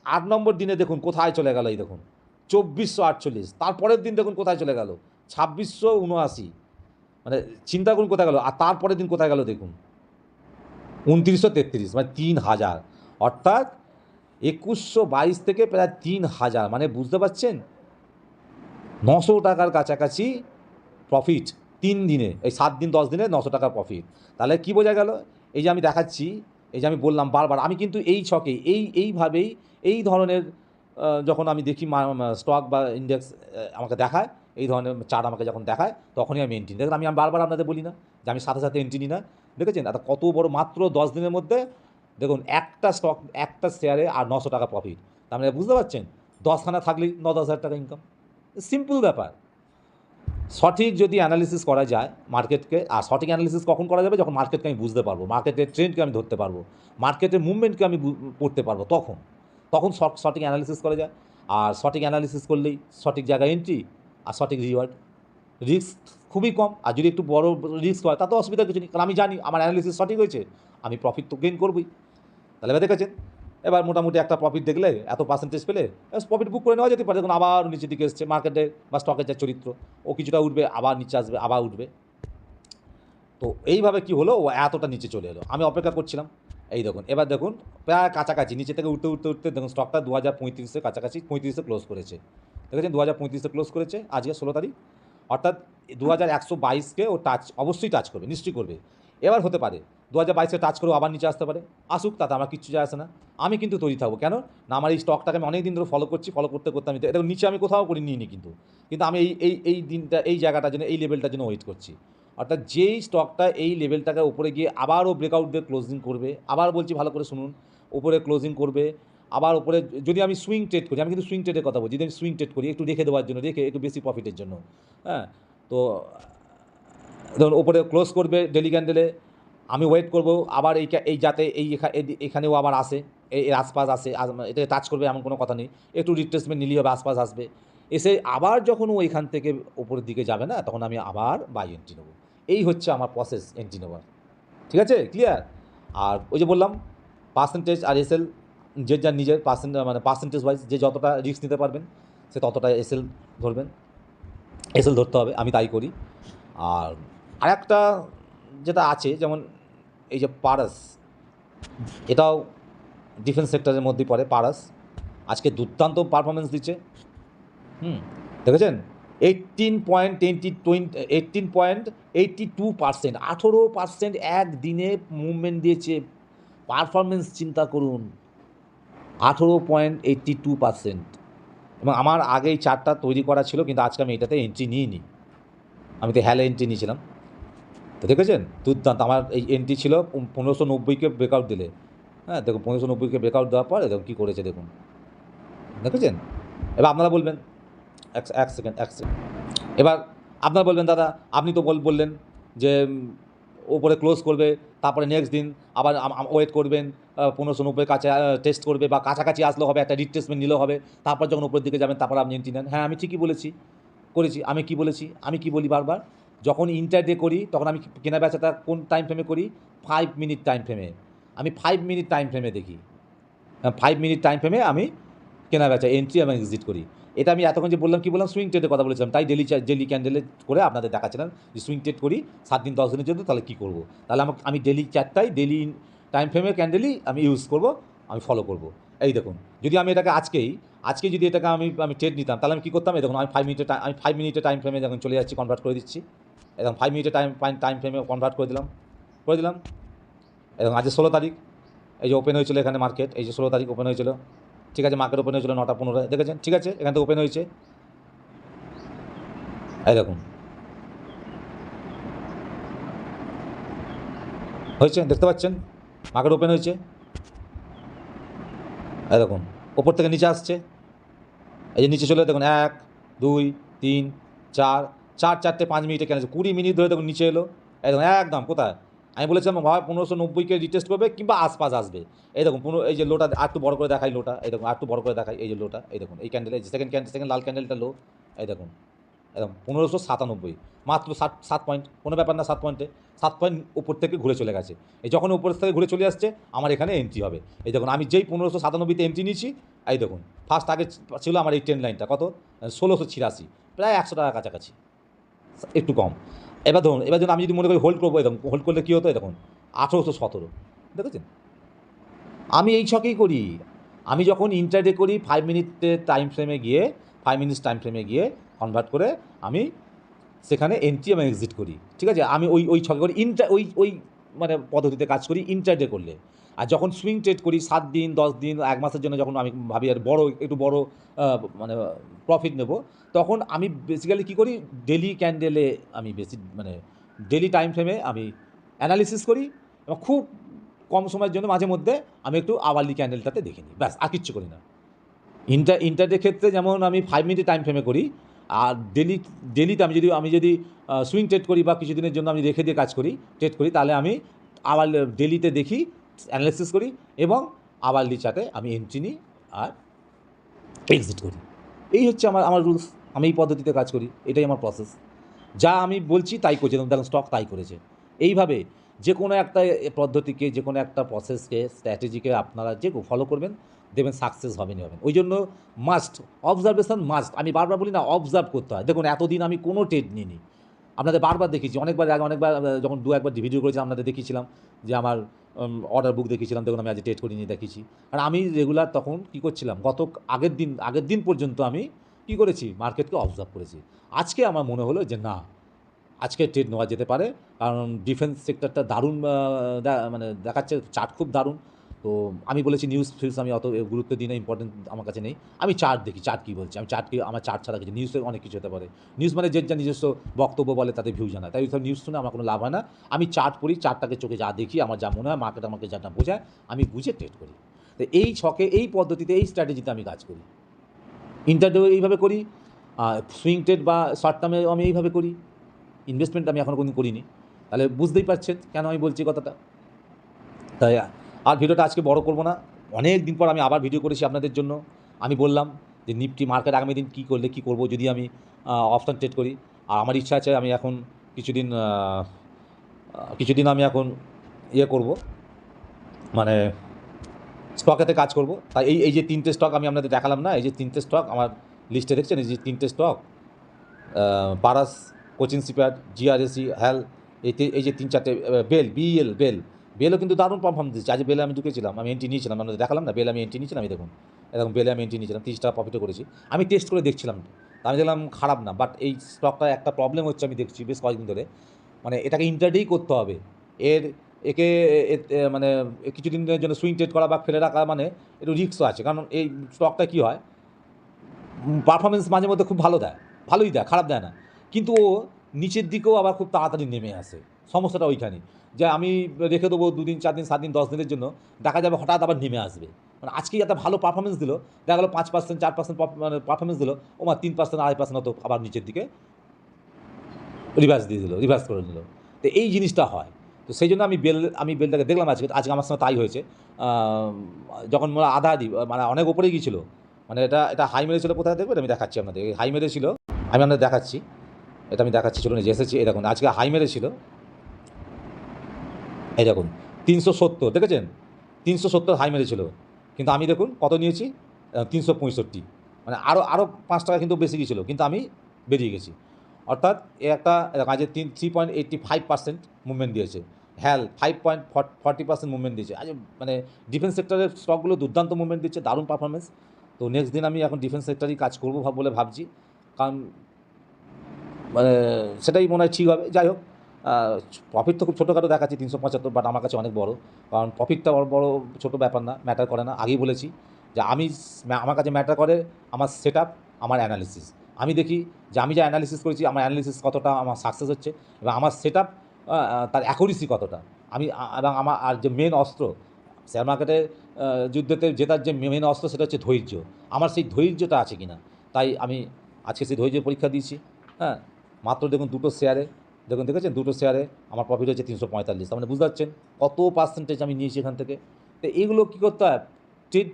8 নম্বর দিনে দেখুন কোথায় চলে গেল, এই দেখুন 2448। তারপরের দিন দেখুন কোথায় চলে গেল, 2679। মানে চিন্তা করুন কোথায় গেল। আর তারপরের দিন কোথায় গেল দেখুন 2933, মানে 3000। অর্থাৎ 2122 থেকে প্রায় 3000, মানে বুঝতে পারছেন 900 টাকার কাছাকাছি প্রফিট 3 দিনে, এই 7 দিন 10 দিনে 900 টাকার প্রফিট। তাহলে কি বোঝা গেল, এই যে আমি দেখাচ্ছি, এই যে আমি বললাম বারবার, আমি কিন্তু এই ছকে এইভাবেই এই ধরনের যখন আমি দেখি স্টক বা ইন্ডেক্স আমাকে দেখায়, এই ধরনের চার্ট আমাকে যখন দেখায়, তখনই আমি এন্ট্রি। দেখুন আমি বারবার আপনাদের বলি না যে আমি সাথে সাথে এন্ট্রি নিই না, দেখেছেন এটা কত বড়, মাত্র 10 দিনের মধ্যে দেখুন একটা স্টক, একটা শেয়ারে আর 900 টাকা প্রফিট। তার মানে বুঝতে পারছেন 10খানা থাকলেই 9-10 হাজার টাকা ইনকাম, সিম্পল ব্যাপার। সঠিক যদি অ্যানালিসিস করা যায় মার্কেটকে, আর সঠিক অ্যানালিসিস কখন করা যাবে, যখন মার্কেটকে আমি বুঝতে পারবো, মার্কেটের ট্রেন্ডকে আমি ধরতে পারবো, মার্কেটের মুভমেন্টকে আমি পড়তে পারবো, তখন সঠিক অ্যানালিসিস করা যায়। আর সঠিক অ্যানালিসিস করলেই সঠিক জায়গায় এন্ট্রি আর সঠিক রিওয়ার্ড। রিস্ক খুবই কম, আর যদি একটু বড় রিস্ক হয় তাতে অসুবিধা কিছু নেই, কারণ আমি জানি আমার অ্যানালিসিস সঠিক হয়েছে, আমি প্রফিট তো গেইন করবই। তাহলে এবার দেখেছেন, এবার মোটামুটি একটা প্রফিট দেখলে, এত পার্সেন্টেজ পেলে প্রফিট বুক করে নেওয়া যেতে পারে। দেখুন আবার নিচের দিকে এসছে, মার্কেটে বা স্টকের যা চরিত্র, ও কিছুটা উঠবে আবার নিচে আসবে, আবার উঠবে। তো এইভাবে কি হলো, ও এতটা নিচে চলে এলো, আমি অপেক্ষা করছিলাম। এই দেখুন এবার দেখুন প্রায় কাছাকাছি নিচে থেকে উঠতে উঠতে উঠতে দেখুন স্টকটা 2035-এর কাছাকাছি 35-এ ক্লোজ করেছে, দেখেছেন 2035-এ ক্লোজ করেছে, আজকে 16 তারিখ। অর্থাৎ 2122-কে ও অবশ্যই টাচ করবে, নিশ্চয়ই করবে। এবার হতে পারে 2022-কে টাচ করেও আবার নিচে আসতে পারে, আসুক, তাতে আমার কিচ্ছু যায় আসে না। আমি কিন্তু তৈরি থাকবো, কেন না, আমার এই স্টকটাকে আমি অনেক দিন ধরে ফলো করছি, ফলো করতে করতে আমি দেখুন নিচে আমি কোথাও করে নিইনি, কিন্তু আমি এই দিনটা, এই জায়গাটার জন্য, এই লেভেলটার জন্য ওয়েট করছি। অর্থাৎ যেই স্টকটা এই লেভেলটাকে উপরে গিয়ে আবারও ব্রেকআউট দিয়ে ক্লোজিং করবে, আবার বলছি ভালো করে শুনুন, উপরে ক্লোজিং করবে, আবার উপরে, যদি আমি সুইং ট্রেড করি, আমি কিন্তু সুইং ট্রেডের কথা বলছি, যদি আমি সুইং ট্রেড করি একটু রেখে দেওয়ার জন্য, রেখে একটু বেশি প্রফিটের জন্য, হ্যাঁ, তো ধরুন ওপরে ক্লোজ করবে ডেলি ক্যান্ডেলে, আমি ওয়েট করব আবার এই যাতে এখানেও আবার আসে, এর আশপাশ আসে, এটা টাচ করবে এমন কোনো কথা নেই, একটু রিট্রেসমেন্ট নিলেই হবে, আশপাশ আসবে, এসে আবার যখন ও এখান থেকে উপরের দিকে যাবে না, তখন আমি আবার বাই এন্ট্রি নেবো। এই হচ্ছে আমার প্রসেস এন্ট্রি নেওয়ার, ঠিক আছে, ক্লিয়ার। আর ওই যে বললাম পার্সেন্টেজ আর এসএল, যে যার নিজের পার্সেন্টেজ ওয়াইজ যে যতটা রিস্ক নিতে পারবেন সে ততটা এসএল ধরবেন, এসএল ধরতে হবে, আমি তাই করি। আর আরেকটা যেটা আছে, যেমন এই যে পারাস, এটাও ডিফেন্স সেক্টরের মধ্যেই পড়ে। পারাস আজকে দুর্দান্ত পারফরমেন্স দিচ্ছে, দেখেছেন 18.82%, 18% একদিনে মুভমেন্ট দিয়েছে, পারফরমেন্স চিন্তা করুন, 18.82%। এবং আমার আগে এই চার্টটা তৈরি করা ছিল, কিন্তু আজকে আমি এটাতে এন্ট্রি নিইনি, আমি তো হ্যালে এন্ট্রি নিয়েছিলাম। তো দেখেছেন দুর্দান্ত, আমার এই এন্ট্রি ছিল 1590-কে ব্রেকআউট দিলে, হ্যাঁ দেখুন 1590-কে ব্রেকআউট দেওয়ার পরে দেখুন কী করেছে, দেখুন দেখেছেন। এবার আপনারা বলবেন, এক সেকেন্ড, এবার আপনারা বলবেন দাদা আপনি তো বললেন যে ওপরে ক্লোজ করবে, তারপরে নেক্সট দিন আবার ওয়েট করবেন, 1590 কাছে টেস্ট করবে, বা কাছাকাছি আসলেও হবে, একটা রিট্রেসমেন্ট নিলেও হবে, তারপর যখন উপরের দিকে যাবেন তারপর আপনি এন্ট্রি নেন। হ্যাঁ আমি ঠিকই করেছি। আমি কি বলি বারবার, যখন ইন্টারডে করি তখন আমি কেনা বেচাটা কোন টাইম ফ্রেমে করি, 5 মিনিট টাইম ফ্রেমে। আমি 5 মিনিট টাইম ফ্রেমে দেখি, 5 মিনিট টাইম ফ্রেমে আমি কেনা বেচা, এন্ট্রি এবং এক্সিট করি। এটা আমি এতক্ষণ যে বললাম, সুইং ট্রেডের কথা বলেছিলাম, তাই ডেলি ক্যান্ডেলে করে আপনাদের দেখাচ্ছিলাম যে সুইং ট্রেড করি 7 দিন 10 দিনের জন্য, তাহলে কী করবো, তাহলে আমি ডেলি চারটাই ডেলি টাইম ফ্রেমের ক্যান্ডেলই আমি ইউজ করব, আমি ফলো করব। এই দেখুন, যদি আমি এটাকে আজকে যদি এটাকে আমি ট্রেড নিতাম, তাহলে আমি কী করতাম? এই দেখুন, আমি 5 মিনিটের টাইম ফ্রেমে যখন চলে যাচ্ছি, কনভার্ট করে দিচ্ছি। এবং 5 মিনিটের টাইম ফ্রেমে কনভার্ট করে দিলাম। এবং আজ 16 তারিখ, এই যে ওপেন হয়েছিল এখানে মার্কেট, এই যে 16 তারিখ ওপেন হয়েছিল, ঠিক আছে? মার্কেট ওপেন হয়েছিল 9টা 15, দেখেছেন? ঠিক আছে, এখান থেকে ওপেন হয়েছে, এই দেখুন হয়েছে, দেখতে পাচ্ছেন মার্কেট ওপেন হয়েছে, এই দেখুন ওপর থেকে নিচে আসছে, এই যে নিচে চলে দেখুন 1 2 3 4 4 5 মিনিটে কেন 20 মিনিট ধরে দেখুন নিচে এলো, এই দেখুন একদম কোথায় আমি বলেছিলাম ভাই 1590কে রিটেস্ট করবে কিংবা আশপাশ আসবে। এই দেখুন এই যে লোটা আর একটু বড় করে দেখাই, লোটা এই দেখুন আর একটু বড় করে দেখাই, এই যে লোটা এই দেখুন, এই ক্যান্ডেল, এই সেকেন্ড লাল ক্যান্ডেলটা লো, এই দেখুন একদম 1597, মাত্র 7 পয়েন্ট, কোনো ব্যাপার না। 7 পয়েন্টে 7 পয়েন্ট উপর থেকে ঘুরে চলে গেছে। এই যখন উপর থেকে ঘুরে চলে আসছে আমার এখানে এন্ট্রি হবে। এই দেখুন আমি যেই 1597তে এন্ট্রি নিয়েছি, এই দেখুন ফার্স্ট আগে ছিল আমার এই ট্রেন লাইনটা কত, 1686, প্রায় 100 টাকার কাছাকাছি, একটু কম। এবার ধরুন আমি যদি মনে করি হোল্ড করবো, এরকম হোল্ড করলে কী হতো? দেখুন 1817, দেখেছেন? আমি এই ছকেই করি। আমি যখন ইন্টারডে করি 5 মিনিটের টাইম ফ্রেমে গিয়ে, 5 মিনিটস টাইম ফ্রেমে গিয়ে কনভার্ট করে আমি সেখানে এন্ট্রি এবং এক্সিট করি, ঠিক আছে? আমি ওই ছকে করি ওই মানে পদ্ধতিতে কাজ করি ইন্টারডে করলে। আর যখন সুইং ট্রেড করি 7 দিন 10 দিন 1 মাসের জন্য, যখন আমি ভাবি আর একটু বড় মানে প্রফিট নেব, তখন আমি বেসিক্যালি কী করি, ডেলি ক্যান্ডেলে আমি বেশি মানে ডেলি টাইম ফ্রেমে আমি অ্যানালিসিস করি, এবং খুব কম সময়ের জন্য মাঝে মধ্যে আমি একটু আওয়ারলি ক্যান্ডেলটাতে দেখে নিই, ব্যাস, আর কিচ্ছু করি না। ইন্টারডে ক্ষেত্রে যেমন আমি 5 মিনিট টাইম ফ্রেমে করি, আর ডেলিতে আমি যদি সুইং ট্রেড করি বা কিছুদিনের জন্য আমি রেখে দিয়ে কাজ করি, ট্রেড করি, তাহলে আমি আবার ডেলিতে দেখি, অ্যানালাইসিস করি, এবং আওয়ারলি চার্টে আমি এন্ট্রি নিই আর এক্সিট করি। এই হচ্ছে আমার রুলস। আমি এই পদ্ধতিতে কাজ করি, এটাই আমার প্রসেস। যা আমি বলছি তাই করছি, দেখুন স্টক তাই করেছে। এইভাবে যে কোনো একটা পদ্ধতিকে, যে কোনো একটা প্রসেসকে, স্ট্র্যাটেজিকে আপনারা যে ফলো করবেন, দেখবেন সাকসেস হবেনই হবেন। ওই জন্য মাস্ট, অবজারভেশন মাস্ট। আমি বারবার বলি না, অবজার্ভ করতে হয়। দেখুন এতদিন আমি কোনো ট্রেড নিইনি, আপনাদের বারবার দেখিয়েছি, অনেকবার যখন 2-1বার ভিডিও করেছিলাম আপনাদের দেখিয়েছিলাম যে আমার অর্ডার বুক দেখিয়েছিলাম, দেখুন আমি আজ ট্রেড করিনি দেখিয়েছি। আর আমি রেগুলার তখন কী করছিলাম, আগের দিন পর্যন্ত আমি কী করেছি, মার্কেটকে অবজার্ভ করেছি। আজকে আমার মনে হলো যে না, আজকে ট্রেড নেওয়া যেতে পারে, কারণ ডিফেন্স সেক্টরটা দারুণ মানে দেখাচ্ছে, চার্ট খুব দারুণ। তো আমি বলেছি নিউজ ফিউজ আমি অত গুরুত্ব দিই না, ইম্পর্টেন্ট আমার কাছে নেই। আমি চার্ট দেখি, চার্ট কী বলছে, আমার চার্ট ছাড়া কিছু, নিউজে অনেক কিছু হতে পারে। নিউজ মানে যে যা নিজস্ব বক্তব্য বলে তাতে ভিউ জানায়, তাই ওইসব নিউজ শুনে আমার কোনো লাভ হয় না। আমি চার্ট পড়ি, চার্টটাকে চোখে যা দেখি, আমার যা মনে হয়, মার্কেট আমাকে যেটা বোঝায়, আমি বুঝে ট্রেড করি। তো এই ছকে, এই পদ্ধতিতে, এই স্ট্র্যাটেজিতে আমি কাজ করি। ইন্টারডে এইভাবে করি, সুইং ট্রেড বা শর্ট টার্মে আমি এইভাবে করি। ইনভেস্টমেন্ট আমি এখনও কোনোদিন করিনি। তাহলে বুঝতেই পারছেন কেন আমি বলছি কথাটা। তাই আর ভিডিওটা আজকে বড় করব না। অনেক দিন পর আমি আবার ভিডিও করেছি আপনাদের জন্য। আমি বললাম যে নিফটি মার্কেট আগামী দিন কী করব যদি আমি অপশন ট্রেড করি। আর আমার ইচ্ছা আছে আমি এখন কিছুদিন আমি এখন করব, মানে স্টকেতে কাজ করব। তাই এই যে 3টে স্টক আমি আপনাদের দেখালাম না, এই যে 3টে স্টক আমার লিস্টে দেখছেন, এই যে 3টে stock, Paras, Cochin shipyard, GRSE, HAL, এই যে 3-4টে, বেলও কিন্তু দারুণ পারফর্ম দিচ্ছে। আজ বেলে আমি ঢুকেছিলাম, আমি এন্ট্রি নিয়েছিলাম, আপনাদের দেখালাম না, বেলে আমি এন্ট্রি নিয়েছিলাম, এই দেখুন এরকম বেলে আমি এন্ট্রি নিয়েছিলাম, 30 টাকা প্রফিটও করেছি। আমি টেস্ট করে দেখছিলাম, আমি দেখলাম খারাপ না, বাট এই স্টকটা একটা প্রবলেম হচ্ছে, আমি দেখছি বেশ কয়েকদিন ধরে, মানে এটাকে ইন্টারডেই করতে হবে। মানে কিছুদিনের জন্য সুইং ট্রেড করা বা ফেলে রাখা মানে একটু রিস্কও আছে, কারণ এই স্টকটা কী হয়, পারফরমেন্স মাঝে মধ্যে খুব ভালোই দেয়, খারাপ দেয় না, কিন্তু ও নিচের দিকেও আবার খুব তাড়াতাড়ি নেমে আসে। সমস্যাটা ওইখানে, যে আমি রেখে দেবো 2 দিন 4 দিন 7 দিন 10 দিনের জন্য, দেখা যাবে হঠাৎ আবার নেমে আসবে। মানে আজকেই একটা ভালো পারফরমেন্স দিল, দেখা গেলো 5% 4% মানে পারফরমেন্স দিল, আমার 3% 2.5% হতো আবার নিচের দিকে রিভার্স করে দিল। তো এই জিনিসটা হয়। তো সেই জন্য আমি বেলটাকে দেখলাম আজকে আমার সঙ্গে তাই হয়েছে। যখন আধা মানে অনেক ওপরে গিয়েছিল, মানে এটা হাই মেরেছিল, কোথায় দেখবেন আমি দেখাচ্ছি আপনাদের, হাই মেরেছিল, আমি আপনাদের দেখাচ্ছি, এটা আমি দেখাচ্ছি, চলুন যে এসেছি, এই দেখুন আজকে হাই মেরেছিল, এই দেখুন 370, দেখেছেন 370 হাই মেরেছিল, কিন্তু আমি দেখুন কত নিয়েছি, 365, মানে আরও 5 টাকা কিন্তু বেশি গিয়েছিলো, কিন্তু আমি বেরিয়ে গেছি। অর্থাৎ একটা আজকে 3.85% মুভমেন্ট দিয়েছে। হ্যাল 5.40% মুভমেন্ট দিচ্ছে। আজ মানে ডিফেন্স সেক্টরের স্টকগুলো দুর্দান্ত মুভমেন্ট দিচ্ছে, দারুণ পারফরমেন্স। তো নেক্সট দিন আমি এখন ডিফেন্স সেক্টরেই কাজ করবো বলে ভাবছি, কারণ মানে সেটাই মনে হয় ঠিক হবে। যাই হোক, প্রফিট তো খুব ছোটোখাটো দেখাচ্ছি 375, বাট আমার কাছে অনেক বড়, কারণ প্রফিটটা বড় ছোটো ব্যাপার না, ম্যাটার করে না। আগেই বলেছি যে আমার কাছে ম্যাটার করে আমার সেট আপ, আমার অ্যানালিসিস। আমি দেখি যে আমি যা অ্যানালিসিস করেছি, আমার অ্যানালিসিস কতটা আমার সাকসেস হচ্ছে, এবং আমার সেট আপ তার অ্যাকুরেসি কতটা। এবং আমার আর যে মেন অস্ত্র শেয়ার মার্কেটে যুদ্ধেতে জেতার যে মেন অস্ত্র, সেটা হচ্ছে ধৈর্য। আমার সেই ধৈর্যটা আছে কি না, তাই আমি আজকে সেই ধৈর্যের পরীক্ষা দিয়েছি। হ্যাঁ, মাত্র দেখুন দেখেছেন দুটো শেয়ারে আমার প্রফিট হচ্ছে 345। তার মানে বুঝতে পারছেন কত পার্সেন্টেজ আমি নিয়েছি এখান থেকে। তো এগুলো কী করতে হয়,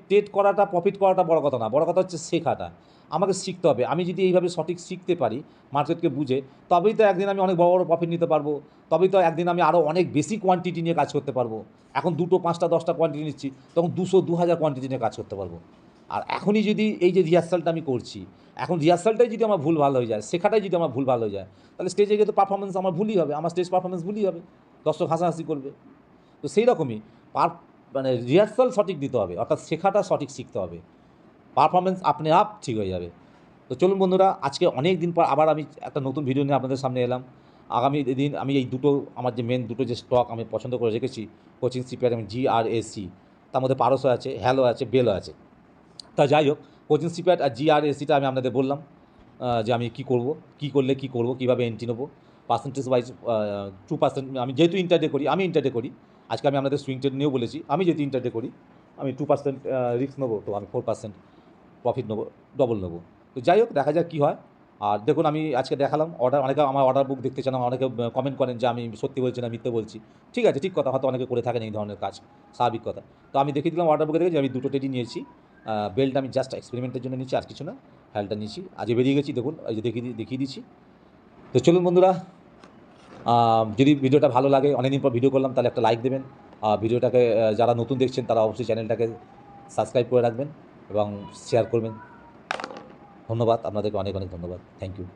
ট্রেড করাটা, প্রফিট করাটা বড় কথা না, বড় কথা হচ্ছে শেখাটা। আমাকে শিখতে হবে। আমি যদি এইভাবে সঠিক শিখতে পারি, মার্কেটকে বুঝে, তবেই তো একদিন আমি অনেক বড় বড় প্রফিট নিতে পারবো। তবেই তো একদিন আমি আরও অনেক বেশি কোয়ান্টিটি নিয়ে কাজ করতে পারবো। এখন 2টো 5টা 10টা কোয়ান্টিটি নিচ্ছি, তখন 200 2000 কোয়ান্টিটি নিয়ে কাজ করতে পারবো। আর এখনই যদি এই যে রিহার্সালটা আমি করছি, এখন রিহার্সালটাই যদি আমার ভুল ভালো হয়ে যায়, শেখাটাই যদি আমার ভুল ভালো হয়ে যায়, তাহলে স্টেজে গিয়ে তো পারফরমেন্স আমার ভুলই হবে, আমার স্টেজ পারফরমেন্স ভুলই হবে, দর্শক হাসাহাসি করবে। তো সেই রকমই মানে রিহার্সাল সঠিক দিতে হবে, অর্থাৎ শেখাটা সঠিক শিখতে হবে, পারফরমেন্স আপনি আপ ঠিক হয়ে যাবে। তো চলুন বন্ধুরা, আজকে অনেক দিন পর আবার আমি একটা নতুন ভিডিও নিয়ে আপনাদের সামনে এলাম। আগামী দিন আমি এই দুটো, আমার যে মেন দুটো যে স্টক আমি পছন্দ করে রেখেছি, কোচিং শিপইয়ার্ড এবং GRSC, তার মধ্যে পারসও আছে, হ্যালো আছে, বেলও আছে। তা যাই হোক, কোচিং শিপইয়ার্ড আর GRSCটা আমি আপনাদের বললাম যে আমি কী করব, কী করলে কী করব, কীভাবে এন্ট্রি নেবো, পার্সেন্টেজ ওয়াইজ 2%। আমি যেহেতু ইন্টারডে করি, আজকে আমি আপনাদের সুইং ট্রেড নিয়েও বলেছি, আমি যেহেতু ইন্টারডে করি, আমি 2% রিস্ক নেবো, তো আমি 4% প্রফিট নেবো, ডবল নেবো। তো যাই হোক, দেখা যাক কী হয়। আর দেখুন, আমি আজকে দেখালাম অনেকে আমার অর্ডার বুক দেখতে চান, অনেকে কমেন্ট করেন যে আমি সত্যি বলছি না মিথ্যে বলছি। ঠিক আছে, ঠিক কথা, হয়তো অনেকে করে থাকেন এই ধরনের কাজ, স্বাভাবিক কথা। তো আমি দেখিয়ে দিলাম অর্ডার বুকে দেখে যে আমি দুটো ট্রেডই নিয়েছি। বেলটা আমি জাস্ট এক্সপেরিমেন্টের জন্য নিচ্ছি, আর কিছু না। হ্যালটা নিয়েছি, আজকে বেরিয়ে গেছি, দেখুন এই যে দেখিয়ে দিচ্ছি। তো চলুন বন্ধুরা, যদি ভিডিওটা ভালো লাগে, অনেকদিন পর ভিডিও করলাম, তাহলে একটা লাইক দেবেন। ভিডিওটাকে যারা নতুন দেখছেন তারা অবশ্যই চ্যানেলটাকে সাবস্ক্রাইব করে রাখবেন এবং শেয়ার করবেন। ধন্যবাদ, আপনাদেরকে অনেক অনেক ধন্যবাদ। Thank you.